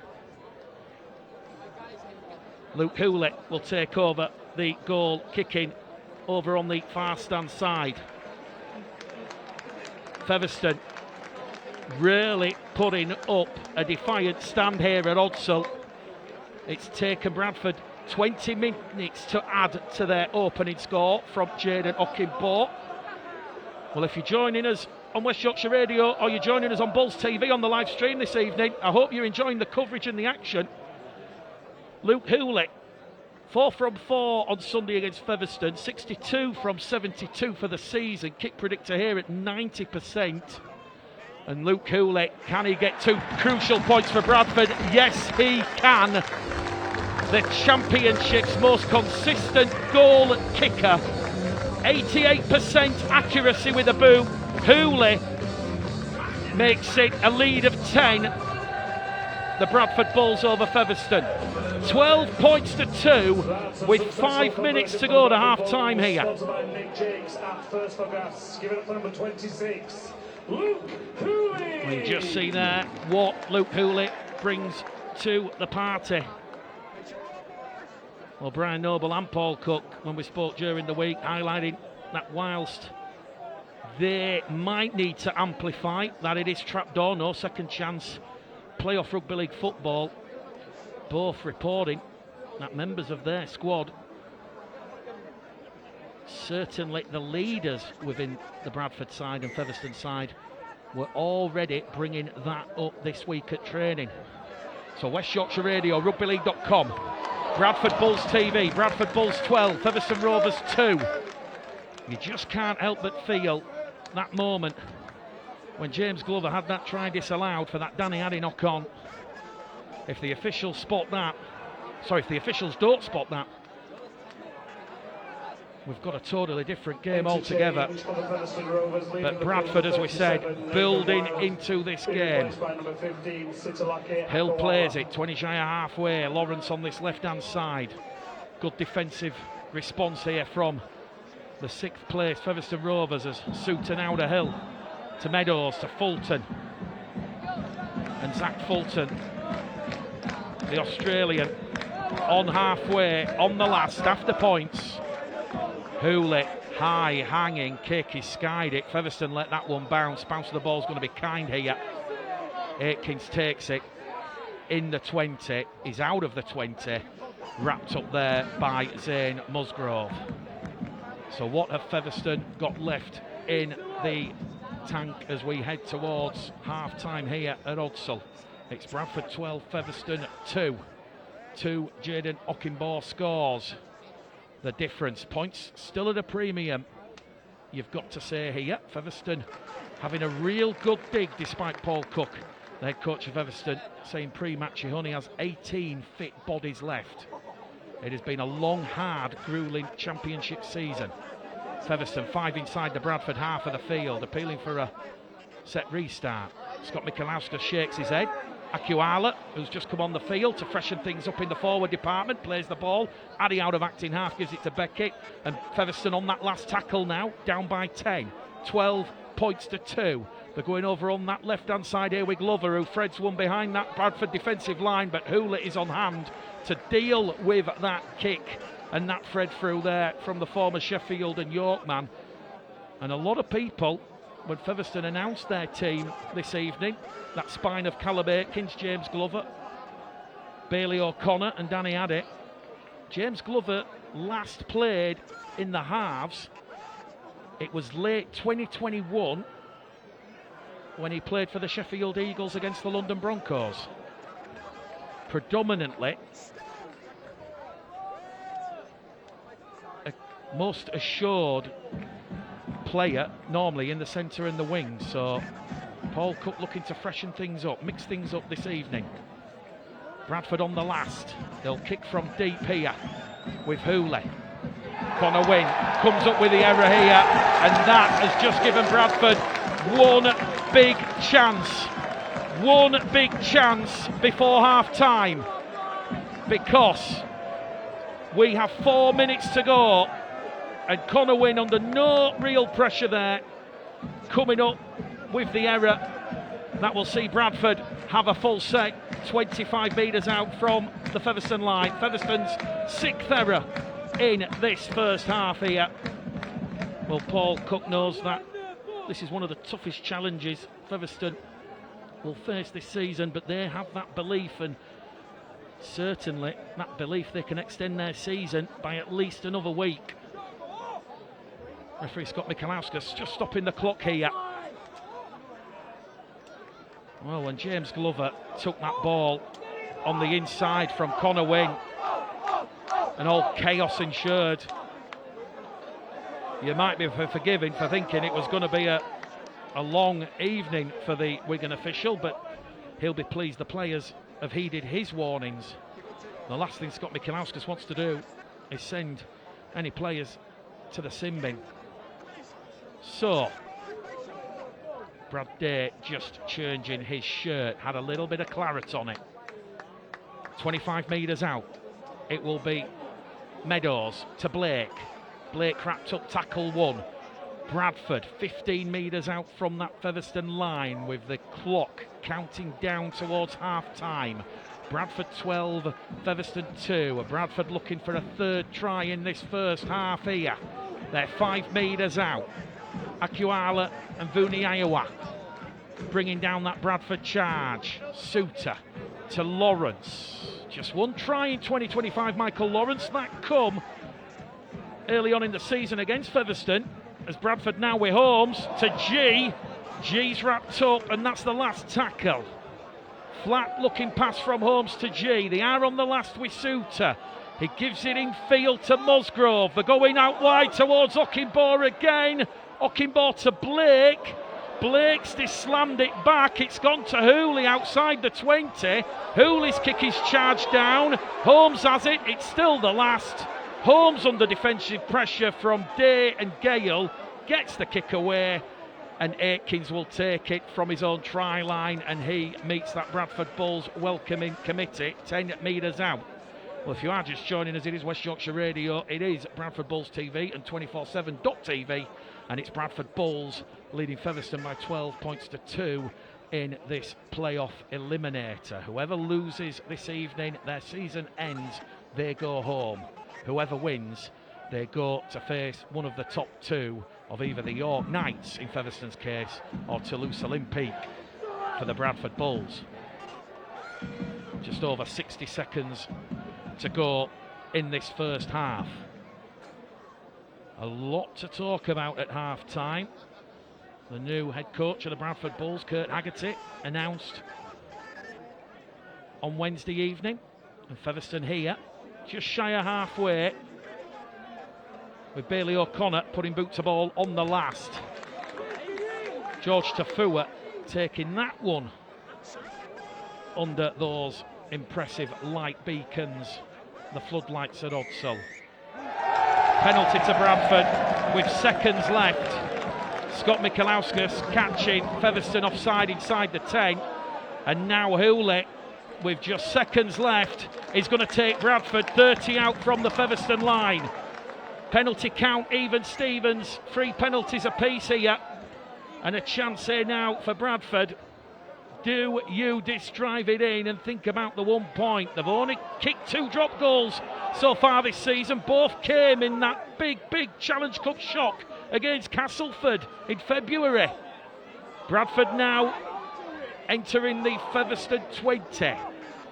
Luke Hooley will take over the goal kicking over on the far stand side. Featherstone really putting up a defiant stand here at Odsal. It's taken Bradford 20 minutes to add to their opening score from Jayden Okinbaugh. Well, if you're joining us on West Yorkshire Radio or you're joining us on Bulls TV on the live stream this evening, I hope you're enjoying the coverage and the action. Luke Hooley, 4 from 4 on Sunday against Featherstone, 62 from 72 for the season. Kick predictor here at 90%. And Luke Hooley, can he get 2 crucial points for Bradford? Yes, he can. The championship's most consistent goal kicker. 88% accuracy with a boot. Hooley makes it a lead of 10. The Bradford Bulls over Featherstone. 12 points to 2 with 5 minutes to go to half time here. We just see there what Luke Hooley brings to the party. Well, Brian Noble and Paul Cook, when we spoke during the week, highlighting that whilst they might need to amplify that it is trapdoor, no second chance, playoff rugby league football, both reporting that members of their squad, certainly the leaders within the Bradford side and Featherstone side, were already bringing that up this week at training. So West Yorkshire Radio, rugbyleague.com, Bradford Bulls TV, Bradford Bulls 12, Featherstone Rovers 2. You just can't help but feel that moment when James Glover had that try disallowed for that Danny Addy knock on. If the officials spot that, if the officials don't spot that, we've got a totally different game altogether. But Bradford, as we said, building into this game. Hill plays it, 20 shy of halfway. Lawrence on this left-hand side. Good defensive response here from the 6th place Featherstone Rovers as Sutton out of Hill to Meadows to Fulton. And Zach Fulton, the Australian, on halfway, on the last, after points. Hooley, high hanging kick, he skied it. Featherstone let that one bounce. Bounce of the ball's going to be kind here. Aikins takes it in the 20. He's out of the 20. Wrapped up there by Zane Musgrove. So what have Featherstone got left in the tank as we head towards half time here at Odsal? It's Bradford 12, Featherstone 2. 2 Jayden Okinbaugh scores. The difference, points still at a premium, you've got to say here. Featherstone having a real good dig despite Paul Cook, the head coach of Featherstone, saying pre-match he only has 18 fit bodies left. It has been a long, hard, gruelling championship season. Featherstone 5 inside the Bradford half of the field, appealing for a set restart. Scott Michalowska shakes his head. Akuala, who's just come on the field to freshen things up in the forward department, plays the ball. Addy out of acting half, gives it to Beckett. And Featherstone on that last tackle now, down by 10. 12 points to 2. They're going over on that left-hand side here with Glover, who threads one behind that Bradford defensive line, but Hooley is on hand to deal with that kick and that thread through there from the former Sheffield and York man. And a lot of people, when Featherstone announced their team this evening, that spine of Callum Aikins, James Glover, Bailey O'Connor and Danny Addy. James Glover last played in the halves, it was late 2021 when he played for the Sheffield Eagles against the London Broncos. Predominantly a most assured player, normally in the centre and the wings. So Paul Cook looking to freshen things up, mix things up this evening. Bradford on the last. They'll kick from deep here with Hooley. Connor Wynn comes up with the error here, and that has just given Bradford one big chance. One big chance before half time, because we have 4 minutes to go, and Connor Wynn, under no real pressure there, coming up with the error that will see Bradford have a full set 25 metres out from the Featherstone line. Featherstone's 6th error in this first half here. Well, Paul Cook knows that this is one of the toughest challenges Featherstone will face this season, but they have that belief, and certainly that belief they can extend their season by at least another week. Referee Scott Michalauskas just stopping the clock here. Well, when James Glover took that ball on the inside from Connor Wynn, and all chaos ensued, you might be forgiven for thinking it was going to be a long evening for the Wigan official, but he'll be pleased the players have heeded his warnings. The last thing Scott Michalauskas wants to do is send any players to the sin bin. So, Brad Day just changing his shirt, had a little bit of claret on it. 25 metres out, it will be Meadows to Blake. Blake wrapped up tackle one. Bradford 15 metres out from that Featherstone line, with the clock counting down towards half time. Bradford 12, Featherstone 2. Bradford looking for a third try in this first half here. They're 5 metres out. Akuala and Vuniaiwa bringing down that Bradford charge. Suter to Lawrence. Just one try in 2025, Michael Lawrence. That come early on in the season against Featherstone, as Bradford now with Holmes to G. G's wrapped up, and that's the last tackle. Flat looking pass from Holmes to G. They are on the last with Suter. He gives it in field to Musgrove. They're going out wide towards Okinbaugh again. Okinbaugh to Blake. Blake's slammed it back. It's gone to Hooley outside the 20. Hooley's kick is charged down. Holmes has it. It's still the last. Holmes under defensive pressure from Day and Gale gets the kick away, and Aikins will take it from his own try line, and he meets that Bradford Bulls welcoming committee 10 metres out. Well, if you are just joining us, it is West Yorkshire Radio. It is Bradford Bulls TV and 247.tv, and it's Bradford Bulls leading Featherstone by 12 points to 2 in this playoff eliminator. Whoever loses this evening, their season ends, they go home. Whoever wins, they go to face one of the top two of either the York Knights, in Featherstone's case, or Toulouse Olympique for the Bradford Bulls. Just over 60 seconds to go in this first half. A lot to talk about at half time. The new head coach of the Bradford Bulls, Kurt Haggerty, announced on Wednesday evening, and Featherstone here just shy of halfway, with Bailey O'Connor putting boot to ball on the last. George Tafua taking that one under those impressive light beacons, the floodlights at Odsall. Penalty to Bradford with seconds left. Scott Michalauskas catching Featherstone offside inside the 10, and now Hooley, with just seconds left, is going to take Bradford 30 out from the Featherstone line. Penalty count, even Stevens, 3 penalties apiece here, and a chance here now for Bradford. Do you drive it in and think about the 1 point? They've only kicked 2 drop goals so far this season. Both came in that big Challenge Cup shock against Castleford in February. Bradford now entering the Featherstone 20.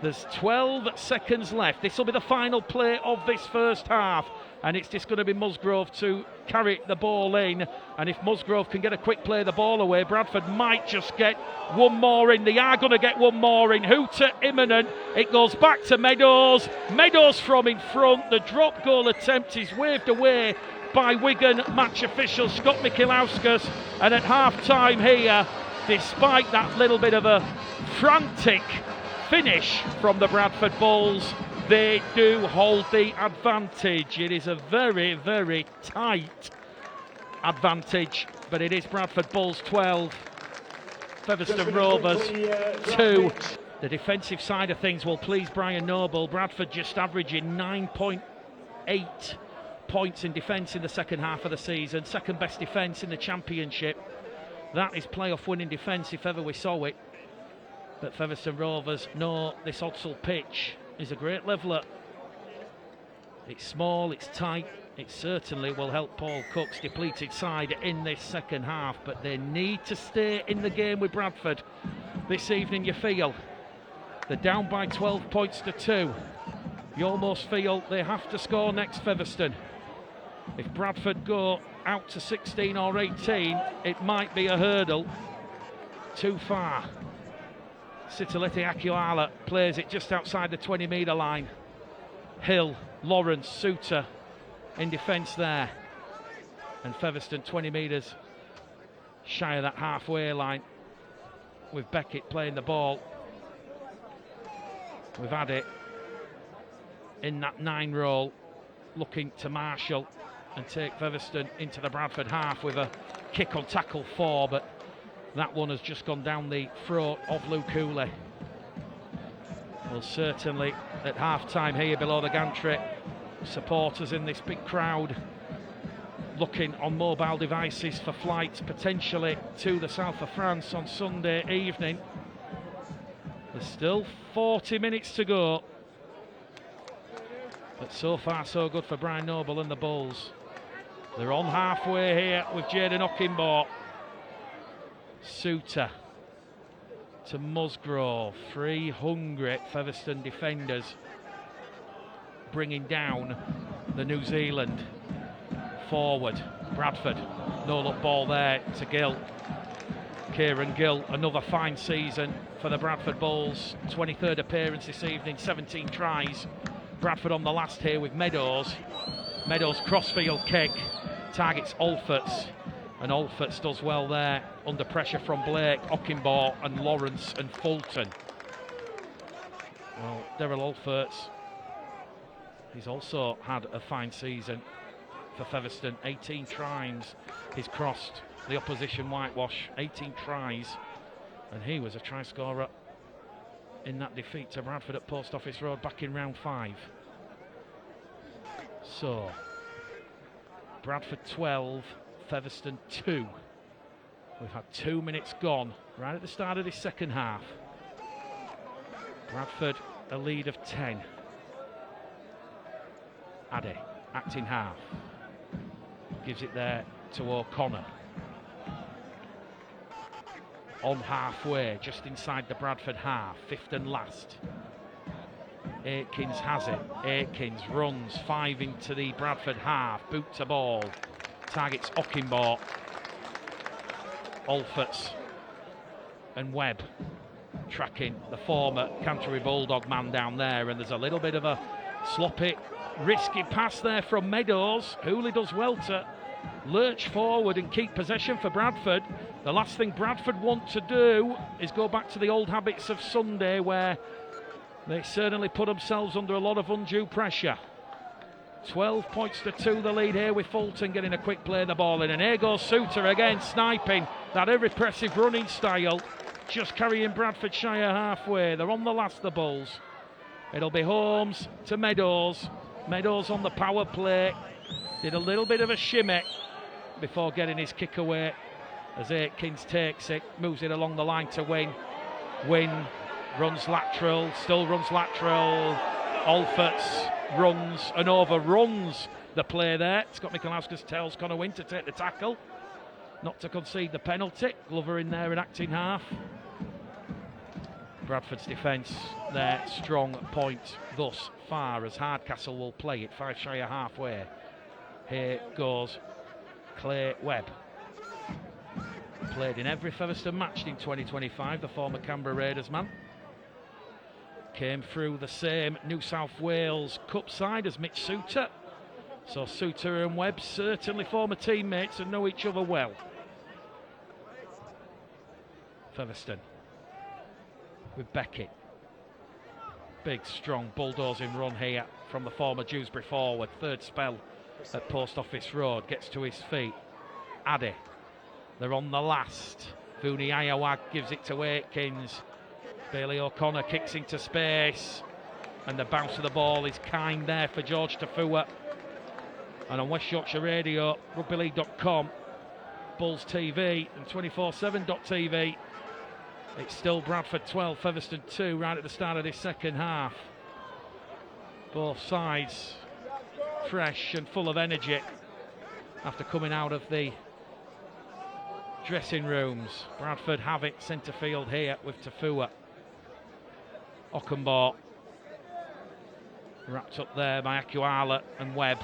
There's 12 seconds left. This will be the final play of this first half, and it's just going to be Musgrove to carry the ball in. And if Musgrove can get a quick play the ball away, Bradford might just get one more in. They are going to get one more in. Hooter imminent. It goes back to Meadows. Meadows from in front. The drop goal attempt is waved away by Wigan match official Scott Mikilauskas. And at half-time here, despite that little bit of a frantic finish from the Bradford Bulls, they do hold the advantage. It is a very, very tight advantage, but it is Bradford Bulls 12, Featherstone Rovers 2. The defensive side of things will please Brian Noble. Bradford just averaging 9.8 points in defence in the second half of the season, second best defence in the Championship. That is playoff winning defence if ever we saw it. But Featherstone Rovers know this Odsal pitch is a great leveller. It's small, it's tight, it certainly will help Paul Cook's depleted side in this second half, but they need to stay in the game with Bradford this evening. You feel they're down by 12 points to 2. You almost feel they have to score next, Featherstone. If Bradford go out to 16 or 18, it might be a hurdle too far. Sitalete Akiwala plays it just outside the 20-metre line. Hill, Lawrence, Suter in defence there. And Featherstone 20 metres shy of that halfway line, with Beckett playing the ball. We've had it in that 9 role, looking to marshal and take Featherstone into the Bradford half with a kick on tackle 4, but that one has just gone down the throat of Luke Cooley. Well, certainly at half-time here below the gantry, supporters in this big crowd looking on mobile devices for flights potentially to the south of France on Sunday evening. There's still 40 minutes to go. But so far so good for Brian Noble and the Bulls. They're on halfway here with Jaden Okinbaugh. Suter to Musgrove. 3 hungry Featherstone defenders bringing down the New Zealand forward. Bradford, no look ball there to Gill. Kieran Gill, another fine season for the Bradford Bulls. 23rd appearance this evening, 17 tries. Bradford on the last here with Meadows. Meadows crossfield kick, targets Alforts, and Alforts does well there under pressure from Blake, Okinbaugh and Lawrence and Fulton. Well, Daryl Alforts, he's also had a fine season for Featherstone. 18 tries he's crossed the opposition whitewash, 18 tries, and he was a try scorer in that defeat to Bradford at Post Office Road back in round 5. So Bradford 12, Featherstone 2. We've had 2 minutes gone right at the start of this second half. Bradford a lead of 10. Addy acting half, gives it there to O'Connor. On halfway, just inside the Bradford half, 5th and last. Aikins has it. Aikins runs 5 into the Bradford half, boot to ball, targets Okinbaugh. Alforts and Webb tracking the former Canterbury Bulldog man down there, and there's a little bit of a sloppy, risky pass there from Meadows. Hooley does well to lurch forward and keep possession for Bradford. The last thing Bradford want to do is go back to the old habits of Sunday, where they certainly put themselves under a lot of undue pressure. 12 points to 2 the lead here, with Fulton getting a quick play the ball in, and here goes Suter again, sniping that irrepressive running style, just carrying Bradfordshire halfway. They're on the last, the Bulls. It'll be Holmes to Meadows. Meadows on the power play, did a little bit of a shimmy before getting his kick away as Aikins takes it, moves it along the line to Wynn. Wynn runs lateral, still runs lateral. Alforts runs and overruns the play there. Scott Mikilauskas tells Connor Wynn to take the tackle, not to concede the penalty. Glover in there and acting half. Bradford's defence, their strong point thus far, as Hardcastle will play it 5 shy of halfway. Here goes Clay Webb. Played in every Featherstone match in 2025, the former Canberra Raiders man. Came through the same New South Wales Cup side as Mitch Suter. So Suter and Webb certainly former teammates and know each other well. Featherstone with Beckett. Big, strong, bulldozing run here from the former Dewsbury forward. Third spell at Post Office Road. Gets to his feet. Addy. They're on the last. Vuni Ayawag gives it to Aikins. Bailey O'Connor kicks into space. And the bounce of the ball is kind there for George Tafua. And on West Yorkshire Radio, rugbyleague.com, Bulls TV and 247.tv, it's still Bradford 12, Featherstone 2 right at the start of this second half. Both sides fresh and full of energy after coming out of the dressing rooms. Bradford have it centre field here with Tafua. Ockenbaugh wrapped up there by Akuala and Webb.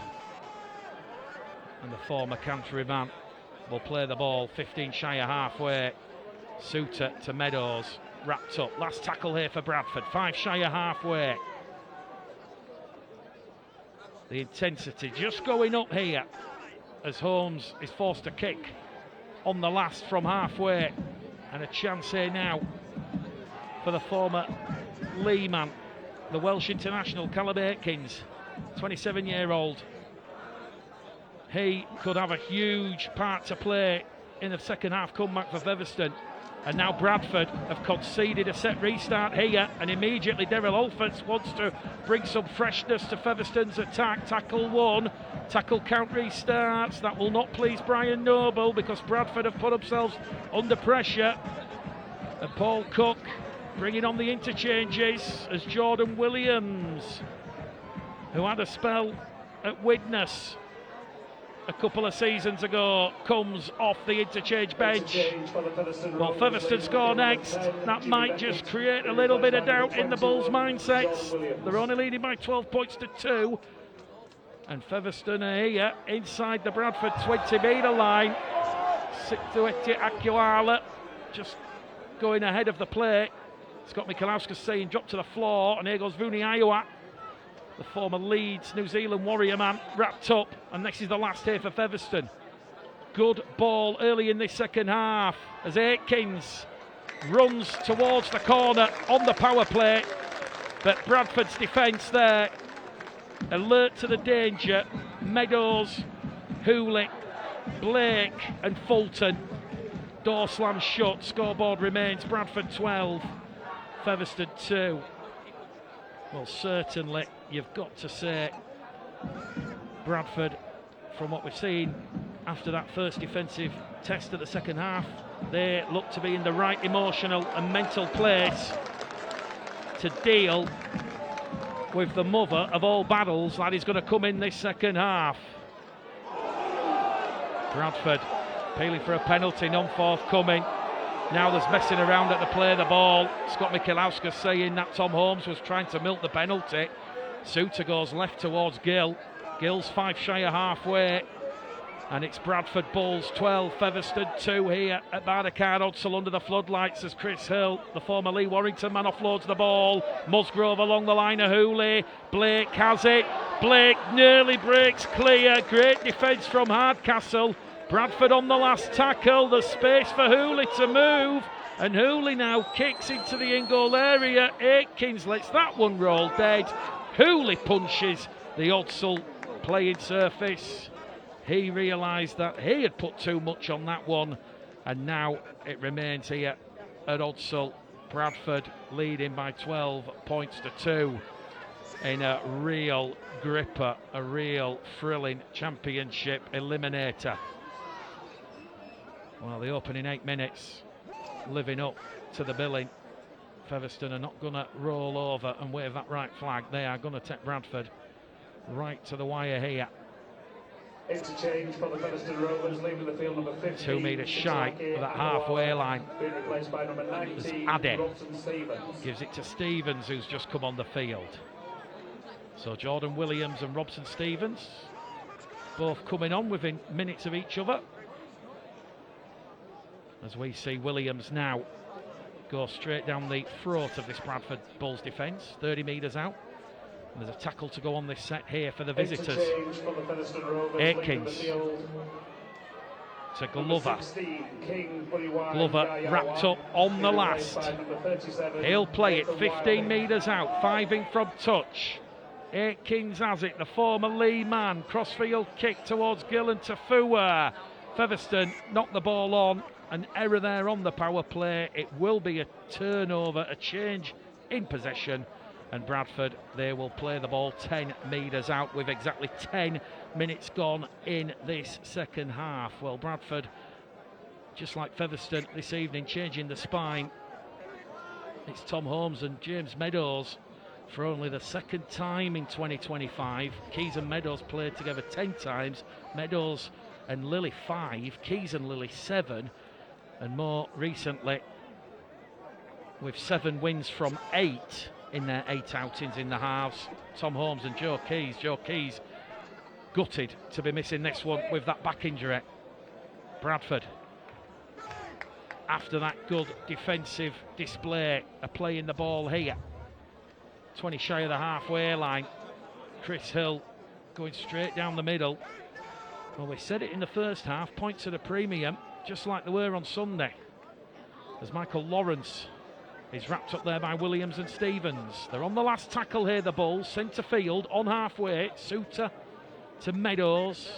And the former Canterbury man will play the ball 15 shy of halfway. Suter to Meadows, wrapped up. Last tackle here for Bradford, 5 shy of halfway. The intensity just going up here as Holmes is forced to kick on the last from halfway. And a chance here now for the former Lee man, the Welsh international Callum Aikins, 27-year-old. He could have a huge part to play in the second half comeback for Featherstone. And now Bradford have conceded a set restart here, and immediately Daryl Olphants wants to bring some freshness to Featherstone's attack. Tackle one, tackle count restarts. That will not please Brian Noble because Bradford have put themselves under pressure. And Paul Cook bringing on the interchanges as Jordan Williams, who had a spell at Widnes a couple of seasons ago, comes off the interchange bench. Well, Featherstone score next. That might just create a little bit of doubt in the Bulls' mindsets. They're only leading by 12 points to 2. And Featherstone are here inside the Bradford 20-metre line. Situeti Akuala just going ahead of the play. Scott Mikalowski saying drop to the floor, and here goes Vuni Ayawak, the former Leeds New Zealand Warrior man, wrapped up, and this is the last here for Featherstone. Good ball early in this second half as Aikins runs towards the corner on the power play, but Bradford's defence there, alert to the danger. Meadows, Hooley, Blake and Fulton. Door slam shut, scoreboard remains Bradford 12, Featherstone 2. Well, certainly you've got to say Bradford, from what we've seen after that first defensive test of the second half, they look to be in the right emotional and mental place to deal with the mother of all battles that is going to come in this second half. Bradford appealing for a penalty, none forthcoming. Now there's messing around at the play of the ball. Scott Mikalowski saying that Tom Holmes was trying to milk the penalty. Suter goes left towards Gill. Gill's 5 shy of halfway. And it's Bradford Bulls 12, Featherstone 2 here at Barnacard Odsal under the floodlights as Chris Hill, the former Lee Warrington man, offloads the ball. Musgrove along the line of Hooley. Blake has it. Blake nearly breaks clear. Great defence from Hardcastle. Bradford on the last tackle. There's space for Hooley to move. And Hooley now kicks into the in-goal area. Aikins lets that one roll dead. Hooley punches the Odsal playing surface. He realised that he had put too much on that one, and now it remains here at Odsal. Bradford leading by 12 points to 2 in a real gripper, a real thrilling championship eliminator. Well, the opening 8 minutes living up to the billing. Featherstone are not going to roll over and wave that right flag. They are going to take Bradford right to the wire here. Interchange for the Featherstone Rovers, leaving the field number 15. 2 metres shy of that halfway line. Being replaced by number 19, Addy Robson Stevens. gives it to Stevens, who's just come on the field. So Jordan Williams and Robson Stevens both coming on within minutes of each other. As we see Williams now go straight down the throat of this Bradford Bulls defence, 30 metres out. And there's a tackle to go on this set here for the visitors. Aikins to Glover. Glover wrapped up on the last. He'll play it 15 metres out, 5 in from touch. Aikins has it, the former Lee man. Crossfield kick towards Gill and Tafua. Featherstone knocked the ball on. An error there on the power play. It will be a turnover, a change in possession. And Bradford, they will play the ball 10 metres out with exactly 10 minutes gone in this second half. Well, Bradford, just like Featherstone this evening, changing the spine. It's Tom Holmes and James Meadows for only the second time in 2025. Keys and Meadows played together 10 times. Meadows and Lilly 5, Keys and Lilly 7. And more recently, with 7 wins from 8 in their 8 outings in the halves. Tom Holmes and Joe Keys. Joe Keys gutted to be missing this one with that back injury. Bradford, after that good defensive display, are playing the ball here. 20 shy of the halfway line. Chris Hill going straight down the middle. Well, we said it in the first half, points at a premium, just like they were on Sunday. As Michael Lawrence is wrapped up there by Williams and Stevens. They're on the last tackle here, the Bulls. Centre field, on halfway. Suter to Meadows.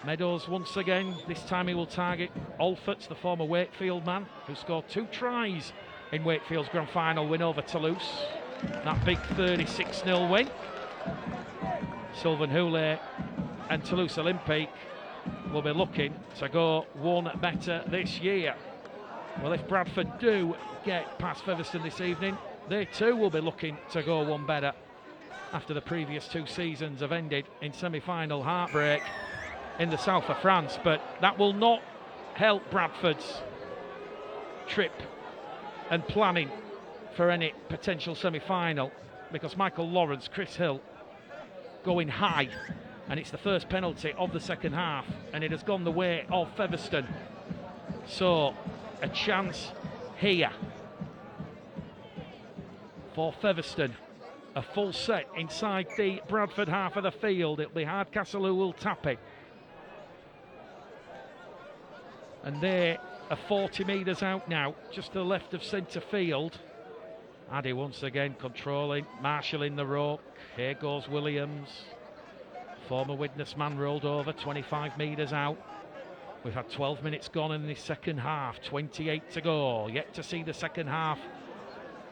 Meadows once again. This time he will target Alforts, the former Wakefield man, who scored 2 tries in Wakefield's grand final win over Toulouse. That big 36-0 win. Sylvain Houlé and Toulouse Olympique will be looking to go one better this year. Well, if Bradford do get past Featherstone this evening, they too will be looking to go one better after the previous 2 seasons have ended in semi-final heartbreak in the south of France. But that will not help Bradford's trip and planning for any potential semi-final, because Michael Lawrence, Chris Hill going high, and it's the first penalty of the second half, and it has gone the way of Featherstone. So a chance here for Featherstone. A full set inside the Bradford half of the field. It'll be Hardcastle who will tap it. And they are 40 metres out now, just to the left of centre field. Addy once again controlling, marshalling the rope. Here goes Williams. Former witness man rolled over, 25 metres out. We've had 12 minutes gone in this second half, 28 to go. Yet to see the second half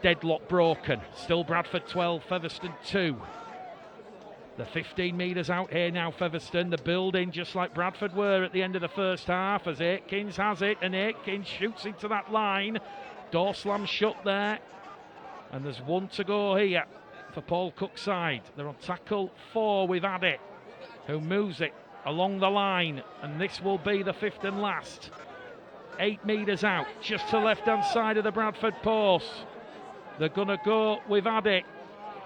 deadlock broken. Still Bradford 12, Featherstone 2. The 15 metres out here now, Featherstone. The building just like Bradford were at the end of the first half, as Aikins has it, and Aikins shoots into that line. Door slam shut there. And there's 1 to go here for Paul Cook's side. They're on tackle 4 with Addy, who moves it along the line, and this will be the 5th and last. 8 metres out, just to left-hand side of the Bradford post. They're going to go with Addy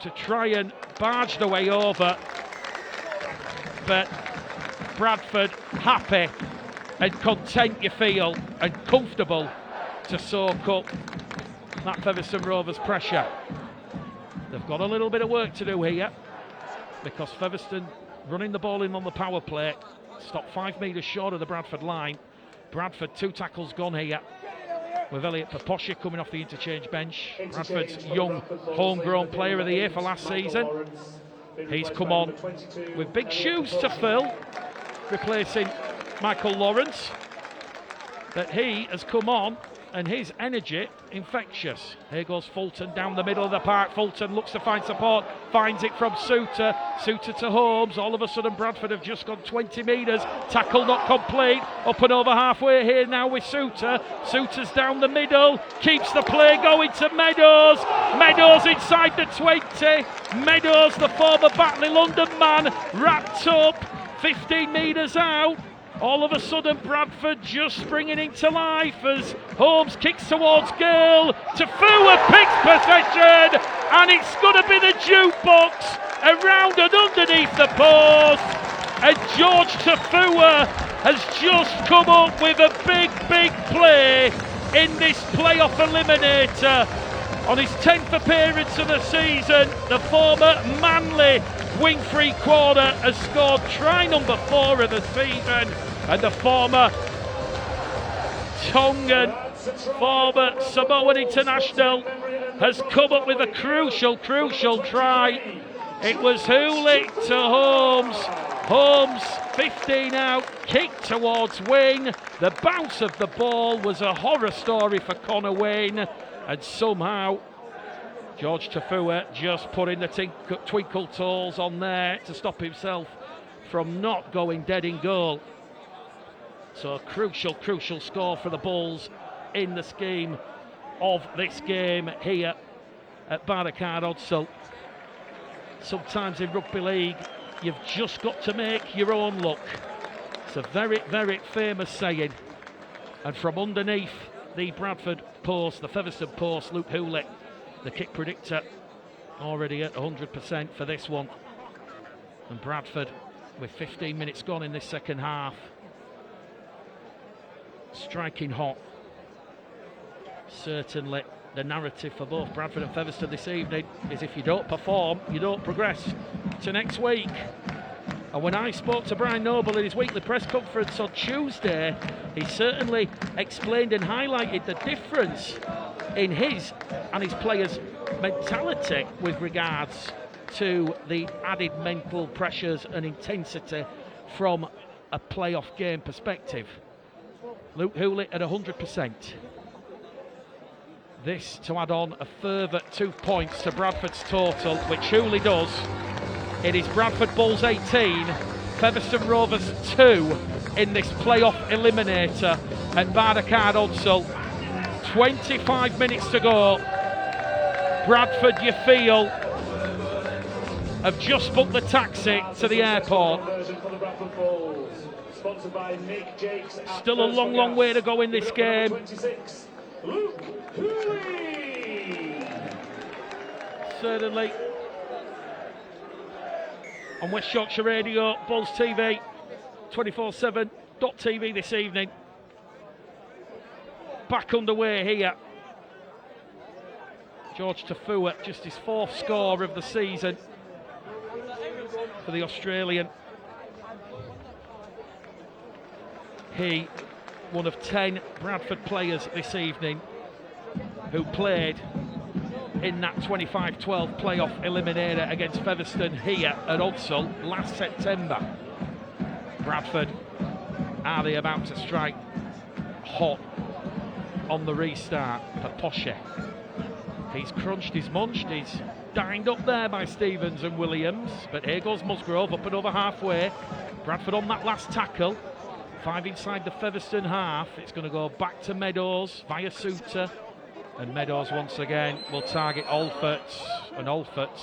to try and barge the way over, but Bradford happy and content, you feel, and comfortable to soak up that Featherstone Rovers pressure. They've got a little bit of work to do here, because Featherstone running the ball in on the power play, stopped 5 metres short of the Bradford line. Bradford 2 tackles gone here, with Elliot Paposha coming off the interchange bench. Bradford's young homegrown player of the year for last season. He's come on with big shoes to fill, replacing Michael Lawrence. But he has come on, and his energy infectious. Here goes Fulton down the middle of the park. Fulton looks to find support, finds it from Suter. Suter to Holmes. All of a sudden Bradford have just gone 20 metres. Tackle not complete. Up and over halfway here now with Suter. Suter's down the middle, keeps the play going to Meadows. Meadows inside the 20. Meadows, the former Batley London man, wrapped up 15 metres out. All of a sudden, Bradford just springing into life as Holmes kicks towards goal. Tafua picks possession, and it's going to be the jukebox around and underneath the post. And George Tafua has just come up with a big play in this playoff eliminator. On his 10th appearance of the season, the former Manly wing three-quarter has scored try number 4 of the season, and the former Tongan, former Samoan international has come up with a crucial try. It was Hooley to Holmes. Holmes 15 out, kick towards Wayne. The bounce of the ball was a horror story for Connor Wayne, and somehow George Tafua just putting the twinkle toes on there to stop himself from not going dead in goal. So a crucial score for the Bulls in the scheme of this game here at Bardacard Odsal. Sometimes in rugby league, you've just got to make your own luck. It's a very famous saying. And from underneath the Bradford post, the Featherstone post, Luke Hooley, the kick predictor, already at 100% for this one. And Bradford, with 15 minutes gone in this second half, striking hot. Certainly the narrative for both Bradford and Featherstone this evening is if you don't perform, you don't progress to next week. And when I spoke to Brian Noble in his weekly press conference on Tuesday, he certainly explained and highlighted the difference in his and his players' mentality with regards to the added mental pressures and intensity from a playoff game perspective. Luke Hooley at 100%. This to add on a further 2 points to Bradford's total, which Hooley does. It is Bradford Bulls 18, Featherstone Rovers 2 in this playoff eliminator at Bardacard Odsal. 25 minutes to go. Bradford, you feel, have just booked the taxi to the airport. Still a long way to go in this game. Certainly. On West Yorkshire Radio, Bulls TV, 247.tv this evening. Back underway here. George Tafua, just his 4th score of the season for the Australian. He, one of 10 Bradford players this evening who played in that 25-12 playoff eliminator against Featherstone here at Odsal last September. Bradford, are they about to strike hot on the restart? Paposhe, he's crunched, he's munched, he's dined up there by Stevens and Williams, but here goes Musgrove up and over halfway. Bradford on that last tackle, 5 inside the Featherstone half. It's going to go back to Meadows via Suter, and Meadows once again will target Alforts, and Alforts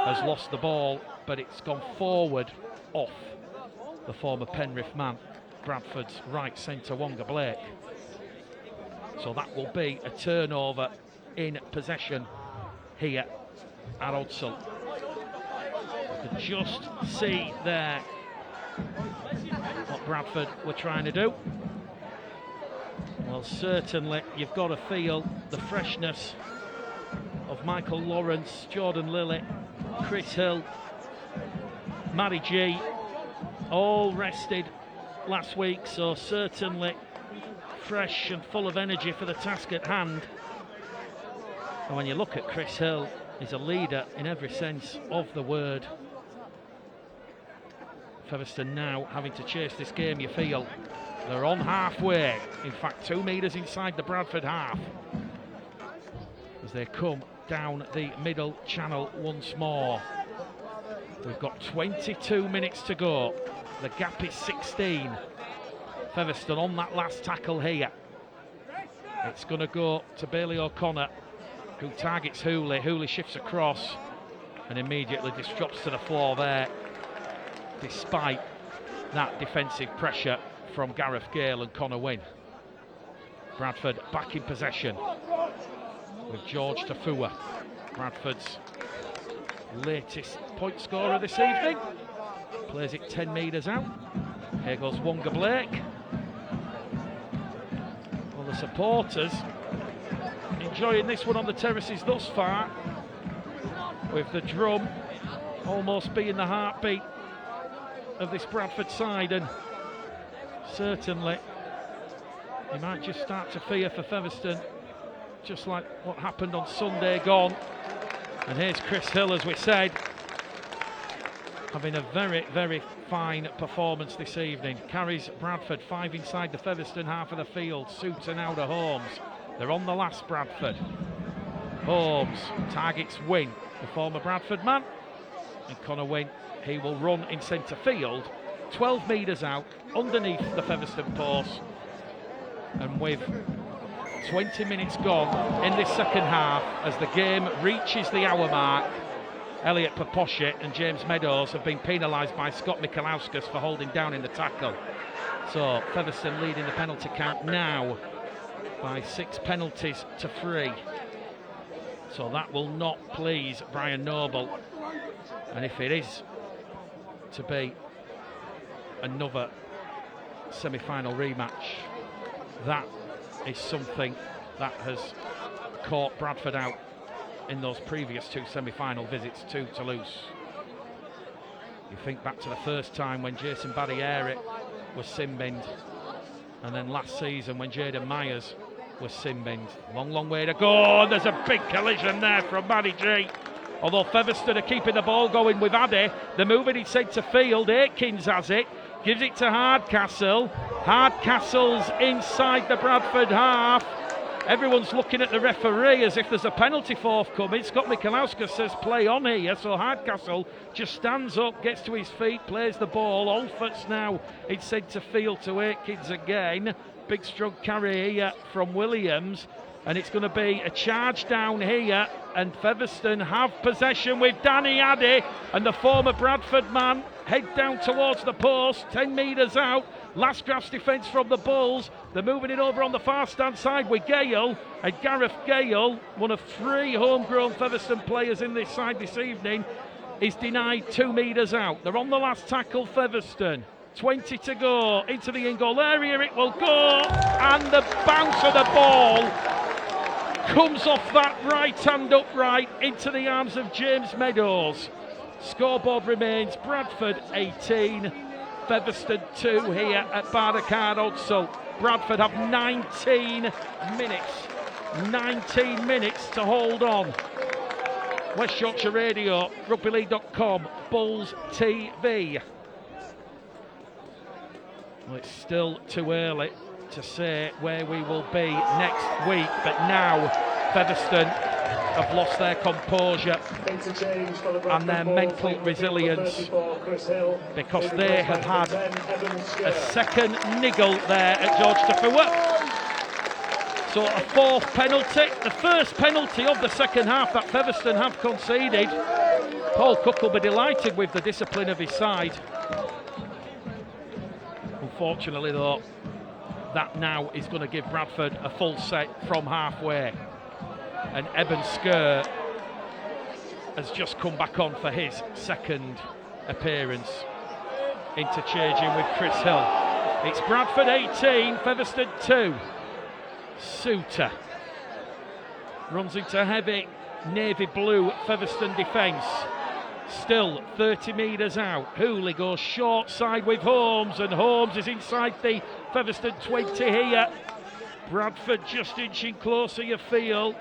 has lost the ball, but it's gone forward off the former Penrith man, Bradford's right centre Wonga Blake. So that will be a turnover in possession here at Odsal. You can just see there what Bradford were trying to do. Well, certainly you've got to feel the freshness of Michael Lawrence, Jordan Lilly, Chris Hill, Matty G, all rested last week, so certainly fresh and full of energy for the task at hand. And when you look at Chris Hill, he's a leader in every sense of the word. Featherstone now having to chase this game, you feel. They're on halfway, in fact 2 metres inside the Bradford half, as they come down the middle channel once more. We've got 22 minutes to go. The gap is 16. Featherstone on that last tackle here. It's going to go to Bailey O'Connor, who targets Hooley. Hooley shifts across and immediately just drops to the floor there, despite that defensive pressure from Gareth Gale and Connor Wynne. Bradford back in possession with George Tafua, Bradford's latest point scorer this evening. Plays it 10 metres out. Here goes Wonga Blake. Well, the supporters enjoying this one on the terraces thus far, with the drum almost being the heartbeat of this Bradford side, and certainly you might just start to fear for Featherstone, just like what happened on Sunday gone. And here's Chris Hill, as we said, having a very, very fine performance this evening. Carries Bradford 5 inside the Featherstone half of the field. Souter now to Holmes. They're on the last, Bradford. Holmes targets Wynne, the former Bradford man. And Connor Wynne, he will run in centre field, 12 metres out, underneath the Featherstone post. And with 20 minutes gone in this second half, as the game reaches the hour mark, Elliot Paposhit and James Meadows have been penalised by Scott Michalauskas for holding down in the tackle. So Featherstone leading the penalty count now by 6 penalties to 3. So that will not please Brian Noble. And if it is to be another semi-final rematch, that is something that has caught Bradford out in those previous 2 semi-final visits to Toulouse. You think back to the first time when Jason Barriere was sin-binned, and then last season when Jaden Myers was sin-binned. Long way to go, and there's a big collision there from Matty G. Although Featherstone are keeping the ball going with Addy, they're moving it centre field. Aikins has it, gives it to Hardcastle. Hardcastle's inside the Bradford half. Everyone's looking at the referee as if there's a penalty forthcoming. Scott Michalauskas says play on here, so Hardcastle just stands up, gets to his feet, plays the ball. Alfort's now in centre field to Aikins again. Big strong carry here from Williams, and it's going to be a charge down here, and Featherstone have possession with Danny Addy, and the former Bradford man head down towards the post, 10 metres out. Last grass defence from the Bulls. They're moving it over on the far stand side with Gale, and Gareth Gale, one of 3 homegrown Featherstone players in this side this evening, is denied 2 metres out. They're on the last tackle, Featherstone. 20 to go into the in-goal area. It will go, and the bounce of the ball comes off that right hand upright into the arms of James Meadows. Scoreboard remains Bradford 18, Featherstone 2 here at Barricade Odsal. Bradford have 19 minutes to hold on. West Yorkshire Radio, rugbyleague.com, Bulls TV. Well, it's still too early to say where we will be next week, but now Featherstone have lost their composure and their mental resilience, because they have had a second niggle there at George Tafua. So a 4th penalty, the first penalty of the second half that Featherstone have conceded. Paul Cook will be delighted with the discipline of his side. Unfortunately though, that now is going to give Bradford a full set from halfway. And Eben Skur has just come back on for his second appearance, interchanging with Chris Hill. It's Bradford 18, Featherstone 2. Souter runs into heavy navy blue Featherstone defence. Still 30 metres out. Hooley goes short side with Holmes, and Holmes is inside the Featherstone 20 here. Bradford just inching closer, you feel.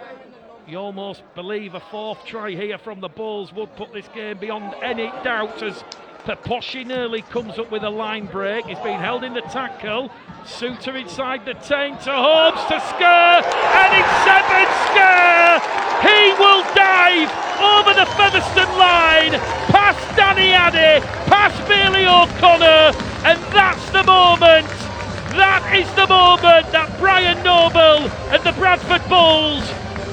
You almost believe a 4th try here from the Bulls would put this game beyond any doubt, as Paposhi nearly comes up with a line break. He's been held in the tackle. Souter inside the 10 to Holmes to Skur, and it's Eben Skur! He will dive over the Featherstone line, past Danny Addy, past Bailey O'Connor, and that's the moment. That is the moment that Brian Noble and the Bradford Bulls,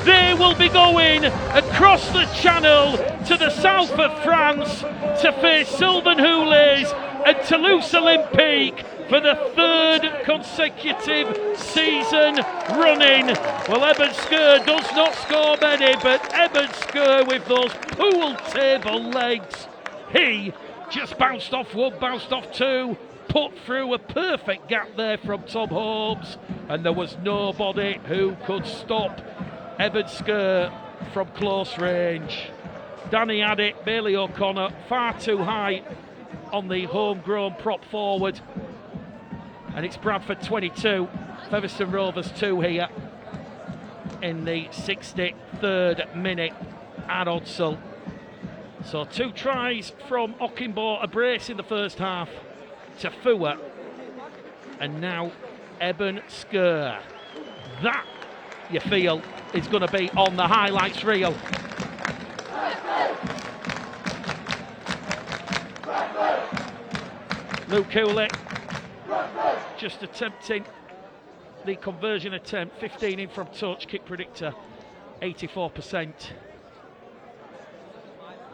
they will be going across the channel to the south of France to face Sylvan Hooley's and Toulouse Olympique for the third consecutive season running. Well, Eben Sker does not score many, but Eben Sker with those pool table legs, he just bounced off one, bounced off two, put through a perfect gap there from Tom Holmes, and there was nobody who could stop Eben Sker from close range. Danny had it, Bailey O'Connor far too high on the homegrown prop forward, and it's Bradford 22, Featherstone Rovers 2 here in the 63rd minute at Odsal. So 2 tries from Ockenbaugh, a brace in the first half to Fua, and now Eben Sker. That, you feel, is going to be on the highlights reel. Luke Cooley just attempting the conversion attempt, 15 in from touch, kick predictor 84%.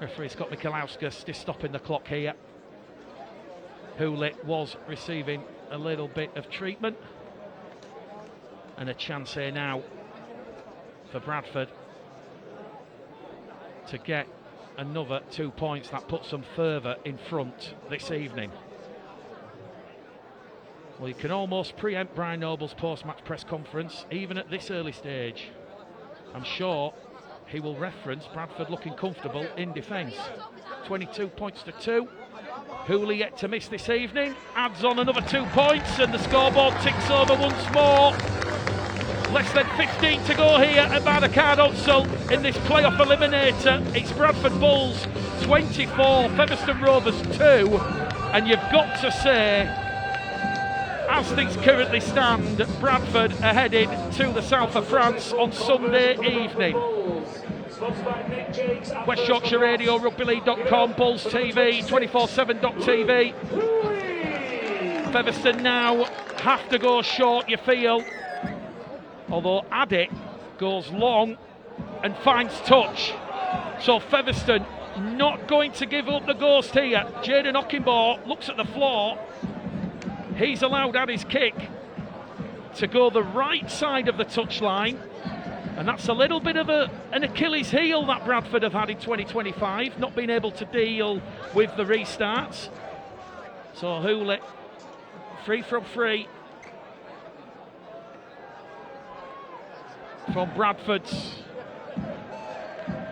Referee Scott Michalauskas is stopping the clock here. Cooley was receiving a little bit of treatment, and a chance here now for Bradford to get another 2 points. That puts them further in front this evening. Well, you can almost preempt Brian Noble's post-match press conference, even at this early stage. I'm sure he will reference Bradford looking comfortable in defence. 22 points to 2. Hooley yet to miss this evening, adds on another 2 points, and the scoreboard ticks over once more. Less than 15 to go here at Bardacard Odsal in this playoff eliminator. It's Bradford Bulls 24, Featherstone Rovers 2, and you've got to say, as things currently stand, Bradford are headed to the south of France on Sunday evening. West Yorkshire Radio, rugbyleague.com, Bulls TV, 247.tv. Featherstone now have to go short, you feel. Although Addy goes long and finds touch. So Featherstone not going to give up the ghost here. Jaden Ockenbaugh looks at the floor. He's allowed Addy's kick to go the right side of the touchline. And that's a little bit of an Achilles heel that Bradford have had in 2025, not being able to deal with the restarts. So Hooley, free from free from Bradford's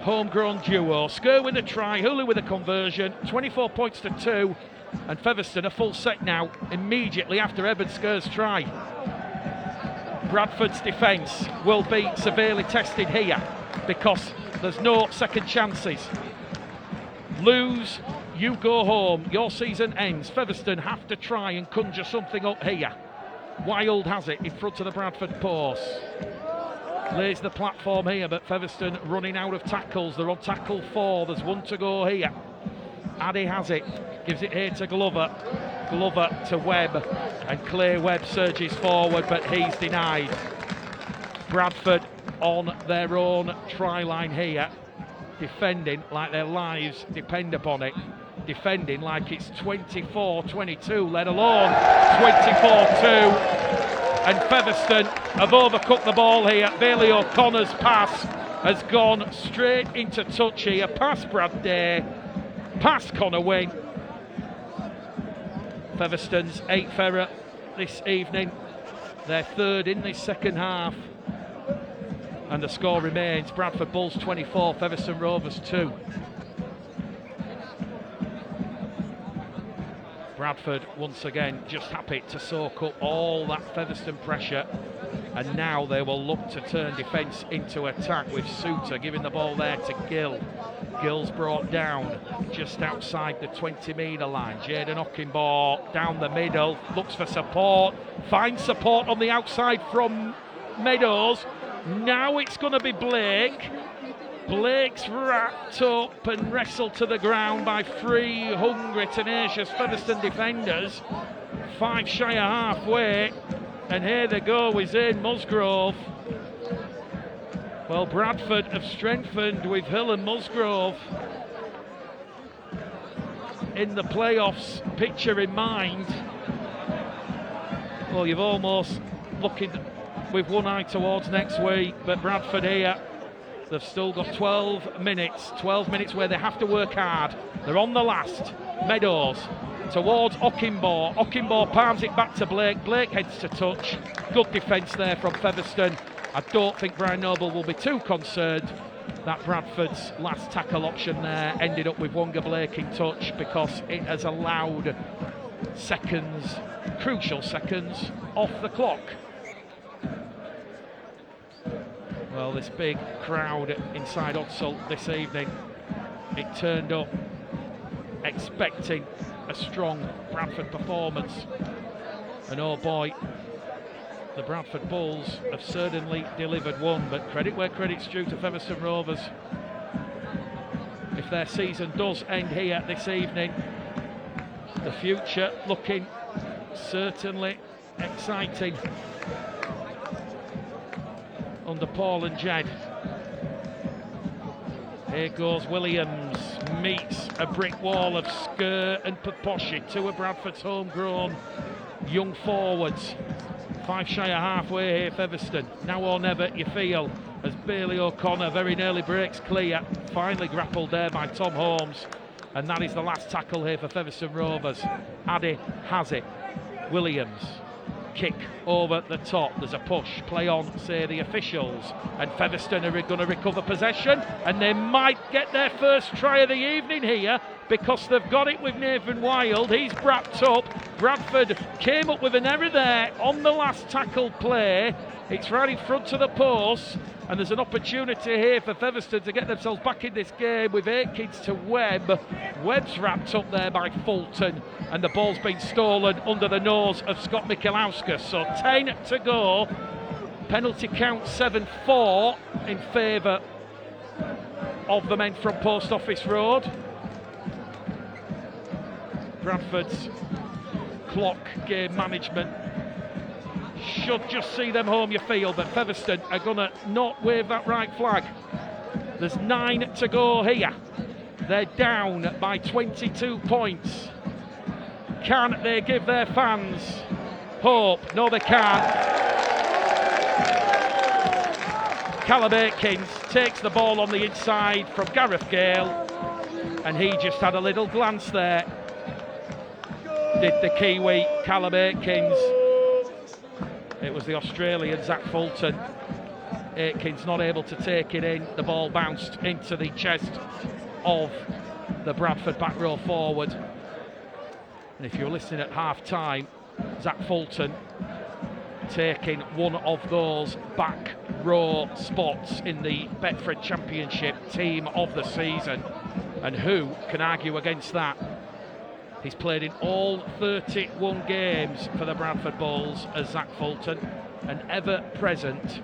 homegrown duo. Sker with a try, Hooley with a conversion, 24 points to 2, and Featherstone a full set now immediately after Eben Sker's try. Bradford's defence will be severely tested here because there's no second chances. Lose, you go home, your season ends. Featherstone have to try and conjure something up here. Wild has it in front of the Bradford post. Lays the platform here, but Featherstone running out of tackles. They're on tackle 4, there's 1 to go here. Addy has it, gives it here to Glover. Glover to Webb, and Clay Webb surges forward, but he's denied. Bradford on their own try line here, defending like their lives depend upon it. Defending like it's 24-22, let alone 24-2. And Featherstone have overcooked the ball here. Bailey O'Connor's pass has gone straight into touch here, past Brad Day, past Connor Wing. Featherstone's 8th error this evening, their 3rd in this second half, and the score remains Bradford Bulls 24, Featherstone Rovers 2. Bradford once again just happy to soak up all that Featherstone pressure, and now they will look to turn defence into attack with Suter giving the ball there to Gill. Gill's brought down just outside the 20-metre line. Jaden Ockenbaugh down the middle, looks for support, finds support on the outside from Meadows. Now it's going to be Blake. Blake's wrapped up and wrestled to the ground by 3 hungry, tenacious Featherstone defenders. 5 shy of halfway, and here they go with Zane Musgrove. Well, Bradford have strengthened with Hill and Musgrove in the playoffs picture in mind, well, you've almost looking with one eye towards next week, but Bradford here, they've still got 12 minutes where they have to work hard. They're on the last. Meadows towards Ockenbaugh. Ockenbaugh palms it back to Blake. Blake heads to touch. Good defence there from Featherstone. I don't think Brian Noble will be too concerned that Bradford's last tackle option there ended up with Wonga Blake in touch, because it has allowed seconds, crucial seconds, off the clock. Well, this big crowd inside Odsal this evening, it turned up expecting a strong Bradford performance, and oh boy, the Bradford Bulls have certainly delivered one. But credit where credit's due to Featherstone Rovers. If their season does end here this evening, the future looking certainly exciting under Paul and Jed. Here goes Williams, meets a brick wall of Skur and Paposhi, two of Bradford's homegrown young forwards. 5 shy of halfway here, Featherstone. Now or never, you feel, as Bailey O'Connor very nearly breaks clear. Finally grappled there by Tom Holmes. And that is the last tackle here for Featherstone Rovers. Addy has it. Williams. Kick over the top. There's a push. Play on, say the officials. And Featherstone are going to recover possession. And they might get their first try of the evening here, because they've got it with Nathan Wild. He's wrapped up. Bradford came up with an error there on the last tackle play. It's right in front of the post, and there's an opportunity here for Featherstone to get themselves back in this game with Aikins to Webb. Webb's wrapped up there by Fulton, and the ball's been stolen under the nose of Scott Michalowskis. So 10 to go. Penalty count 7-4 in favour of the men from Post Office Road. Bradford's clock game management should just see them home, you feel, but Featherstone are going to not wave that right flag. There's 9 to go here. They're down by 22 points. Can they give their fans hope? No, they can't. Callum Aikins takes the ball on the inside from Gareth Gale, and he just had a little glance there. Did the Kiwi Callum Aikins. It was the Australian Zach Fulton. Aikins not able to take it in. The ball bounced into the chest of the Bradford back row forward. And if you're listening at half time, Zach Fulton taking one of those back row spots in the Betfred Championship team of the season. And who can argue against that? He's played in all 31 games for the Bradford Bulls as Zach Fulton, and ever present.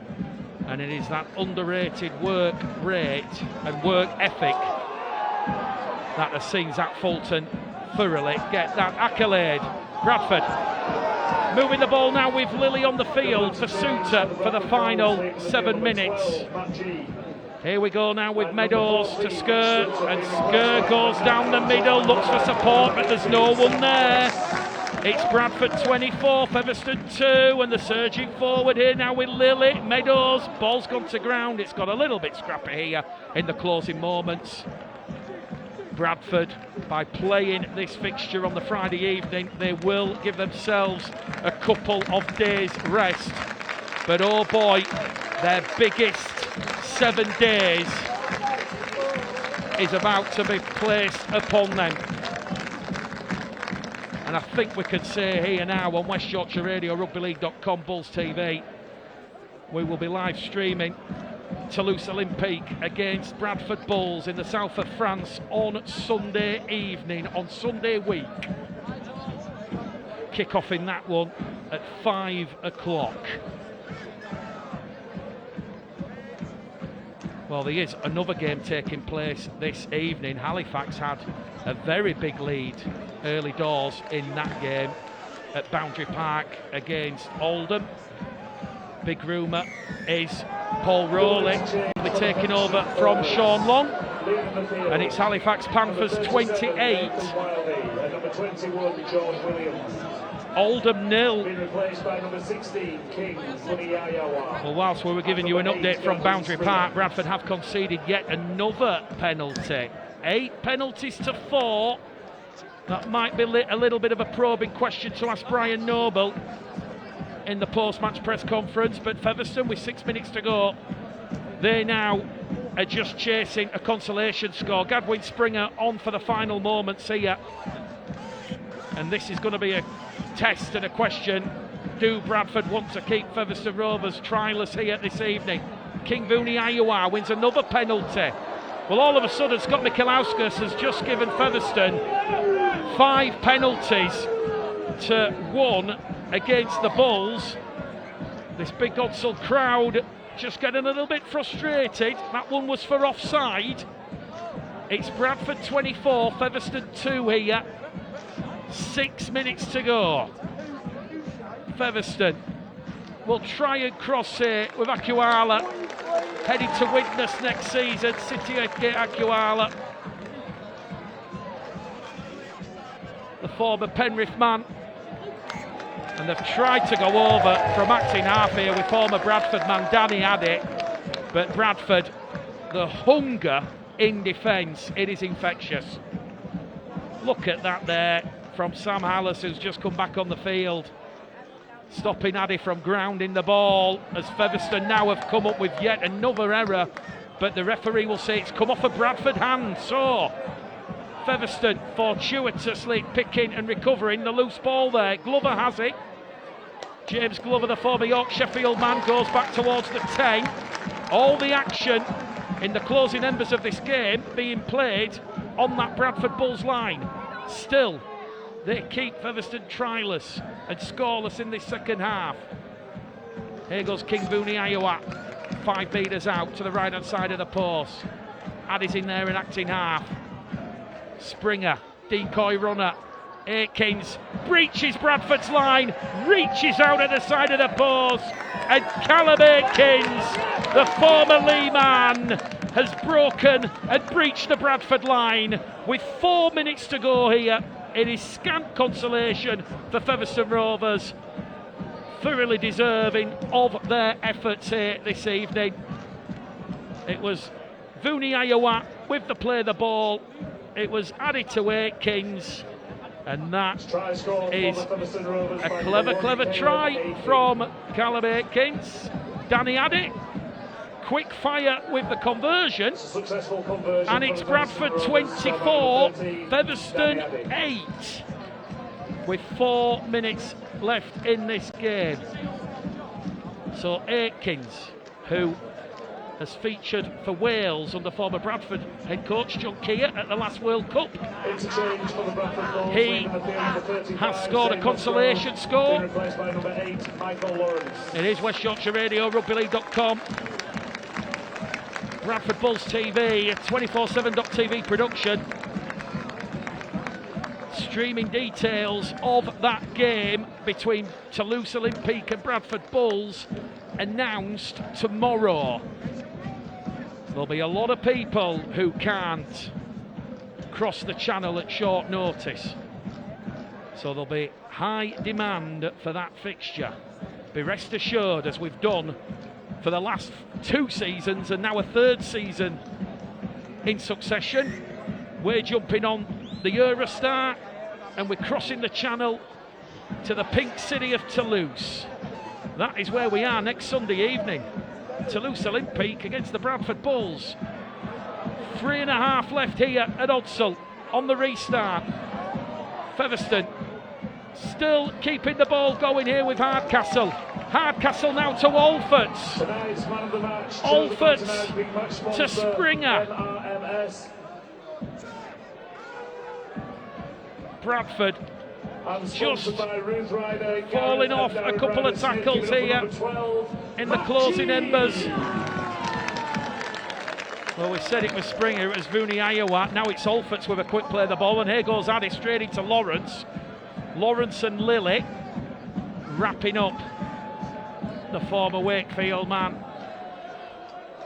And it is that underrated work rate and work ethic that has seen Zach Fulton thoroughly get that accolade. Bradford moving the ball now with Lilly on the field for Suter for the final 7 minutes. Here we go now with Meadows to Skur, and Skur goes down the middle, looks for support, but there's no one there. It's Bradford 24, Featherstone 2, and the surging forward here now with Lilly. Meadows, ball's gone to ground. It's got a little bit scrappy here in the closing moments. Bradford, by playing this fixture on the Friday evening, they will give themselves a couple of days rest. But oh boy, their biggest 7 days is about to be placed upon them. And I think we can say here now on West Yorkshire Radio, rugbyleague.com, Bulls TV, we will be live streaming Toulouse Olympique against Bradford Bulls in the south of France on Sunday evening, on Sunday week. Kick-off in that one at 5 o'clock. Well, there is another game taking place this evening. Halifax had a very big lead early doors in that game at Boundary Park against Oldham. Big rumour is Paul Rowley will be taking over from Sean Long. leaving the field. And it's Halifax Panthers 28, Number 21, George Williams. Oldham 0. Been replaced by number 16, King Muniayawa. Well, whilst we were giving you an update from Boundary Park, Bradford have conceded yet another penalty. 8 penalties to 4. That might be a little bit of a probing question to ask Brian Noble in the post-match press conference, but Featherstone, with 6 minutes to go, they now are just chasing a consolation score. Gadwin Springer on for the final moments here. And this is going to be a test and a question. Do Bradford want to keep Featherstone Rovers trialless here this evening? King Muniayawa wins another penalty. Well, all of a sudden, Scott Michalauskas has just given Featherstone 5 penalties to 1 against the Bulls. This big Godsall crowd just getting a little bit frustrated. That one was for offside. It's Bradford 24, Featherstone 2 here. 6 minutes to go. Featherstone will try and cross here with Akuala, heading to witness next season. City Akuala, the former Penrith man. And they've tried to go over from acting half here with former Bradford man Danny Addy. But Bradford, the hunger in defence, it is infectious. Look at that there from Sam Hallis, who's just come back on the field. Stopping Addy from grounding the ball, as Featherstone now have come up with yet another error. But the referee will say it's come off a Bradford hand. So Featherstone fortuitously picking and recovering the loose ball there. Glover has it. James Glover, the former York Sheffield man, goes back towards the 10. All the action in the closing embers of this game being played on that Bradford Bulls line. Still, they keep Featherstone trialless and scoreless in this second half. Here goes King Muniayawa, 5 metres out to the right hand side of the post. Addy's in there in acting half. Springer, decoy runner. Aikins breaches Bradford's line, reaches out at the side of the post, and Callum Aikins, the former Lee man, has broken and breached the Bradford line. With 4 minutes to go here, it is scant consolation for Featherstone Rovers, thoroughly deserving of their efforts here this evening. It was Muniayawa with the play of the ball. It was added to Aikins, and that is a clever try from Callum Aikins. Danny Addy, quick fire with the conversion, and it's Bradford 24, Featherstone 8, with 4 minutes left in this game. So Aikins, who has featured for Wales under former Bradford head coach John Keir at the last World Cup. He has scored a consolation score. It is West Yorkshire Radio, rugbyleague.com. Bradford Bulls TV, a 247.tv production. Streaming details of that game between Toulouse Olympique and Bradford Bulls announced tomorrow. There'll be a lot of people who can't cross the channel at short notice. So there'll be high demand for that fixture. Be rest assured, as we've done for the last 2 seasons and now a 3rd season in succession, we're jumping on the Eurostar and we're crossing the channel to the pink city of Toulouse. That is where we are next Sunday evening. Toulouse Olympique against the Bradford Bulls. 3.5 left here at Odsall on the restart. Featherstone still keeping the ball going here with Hardcastle. Hardcastle now to Alfords. Alfords to Springer. Bradford just falling off a couple of tackles here in the closing embers. Well, we said it was Springer, it was Muniayawa. Now it's Alfords with a quick play of the ball, and here goes Addy straight into Lawrence. Lawrence and Lilly wrapping up the former Wakefield man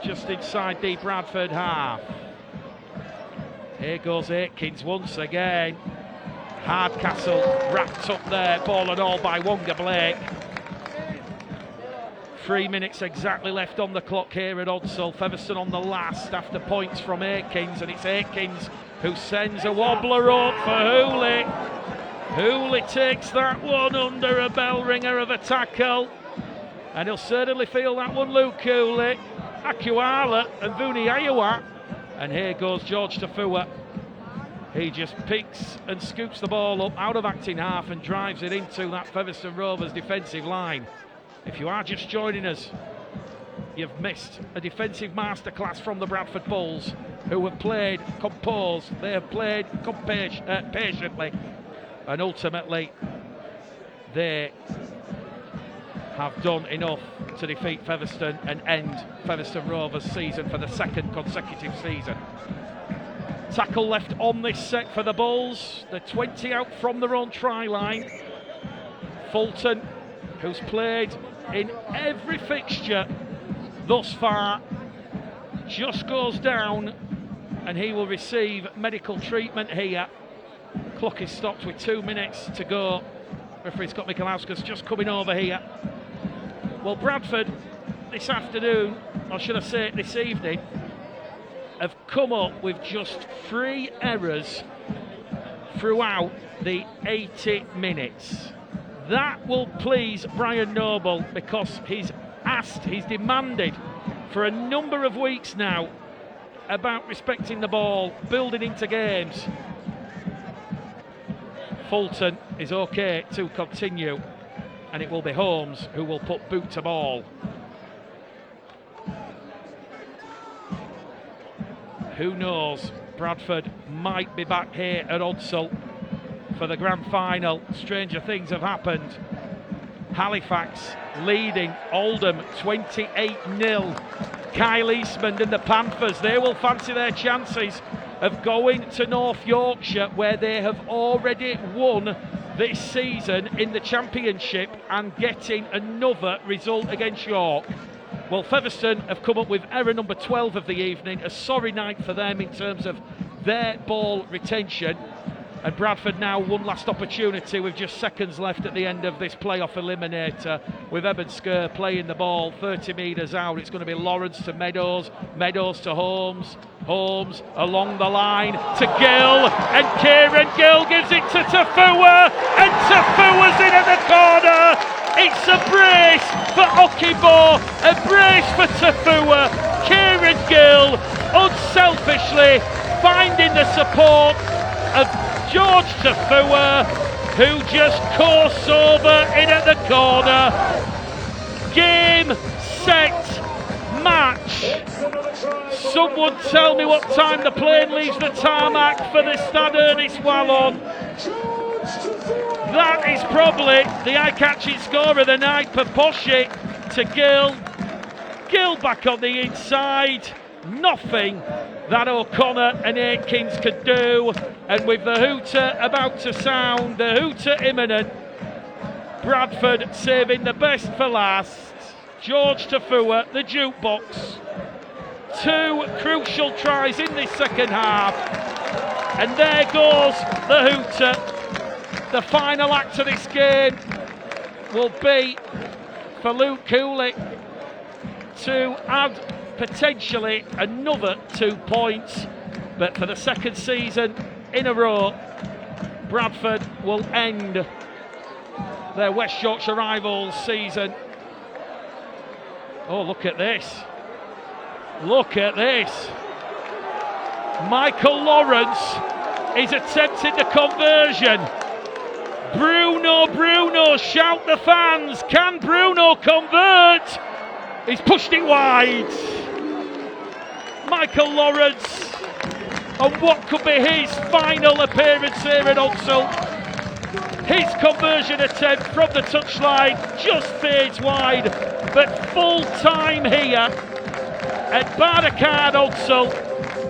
just inside the Bradford half. Here goes Aikins once again. Hardcastle wrapped up there, ball and all by Wonga Blake. 3 minutes exactly left on the clock here at Odsal. Featherstone on the last after points from Aikins, and it's Aikins who sends a wobbler up for Hooley. Hooley takes that one under a bell ringer of a tackle, and he'll certainly feel that one, Luke Hooley. Akuala and Vuniyawa, and here goes George Tafua. He just picks and scoops the ball up out of acting half and drives it into that Featherstone Rovers defensive line. If you are just joining us, you've missed a defensive masterclass from the Bradford Bulls, who have played composed, they have played patiently, and ultimately they have done enough to defeat Featherstone and end Featherstone Rovers' season for the second consecutive season. Tackle left on this set for the Bulls. The 20 out from their own try line. Fulton, who's played in every fixture thus far, just goes down and he will receive medical treatment here. Clock is stopped with 2 minutes to go. Referee Scott Michalauskas just coming over here. Well, Bradford this afternoon, or should I say this evening, have come up with just 3 errors throughout the 80 minutes. That will please Brian Noble, because he's demanded for a number of weeks now about respecting the ball, building into games. Fulton is okay to continue, and it will be Holmes who will put boot to ball. Who knows? Bradford might be back here at Odsal for the grand final. Stranger things have happened. Halifax leading Oldham 28-0. Kyle Eastman and the Panthers, they will fancy their chances of going to North Yorkshire, where they have already won this season in the Championship, and getting another result against York. Well, Featherstone have come up with error number 12 of the evening. A sorry night for them in terms of their ball retention. And Bradford now one last opportunity with just seconds left at the end of this playoff eliminator, with Eben Sker playing the ball 30 metres out. It's going to be Lawrence to Meadows, Meadows to Holmes, Holmes along the line to Gill, and Kieran Gill gives it to Tafua, and Tafua's in at the corner. It's a brace for Okibo, a brace for Tafua. Kieran Gill unselfishly finding the support of George Tafua, who just coursed over in at the corner. Game, set, match. Someone tell me what time the plane leaves the tarmac for the Stade Ernest Wallon. That is probably the eye-catching score of the night for Poshi to Gill. Gill back on the inside. Nothing that O'Connor and Aikins could do. And with the hooter about to sound, the hooter imminent, Bradford saving the best for last. George Tafua, the jukebox. 2 crucial tries in this second half. And there goes the hooter. The final act of this game will be for Luke Cooley to add potentially another 2 points. But for the second season in a row, Bradford will end their West Yorkshire rivals season. Oh, look at this. Look at this. Michael Lawrence is attempting the conversion. Bruno, shout the fans. Can Bruno convert? He's pushed it wide. Michael Lawrence, on what could be his final appearance here at Odsal. His conversion attempt from the touchline just fades wide, but full time here at Bardacard Odsal.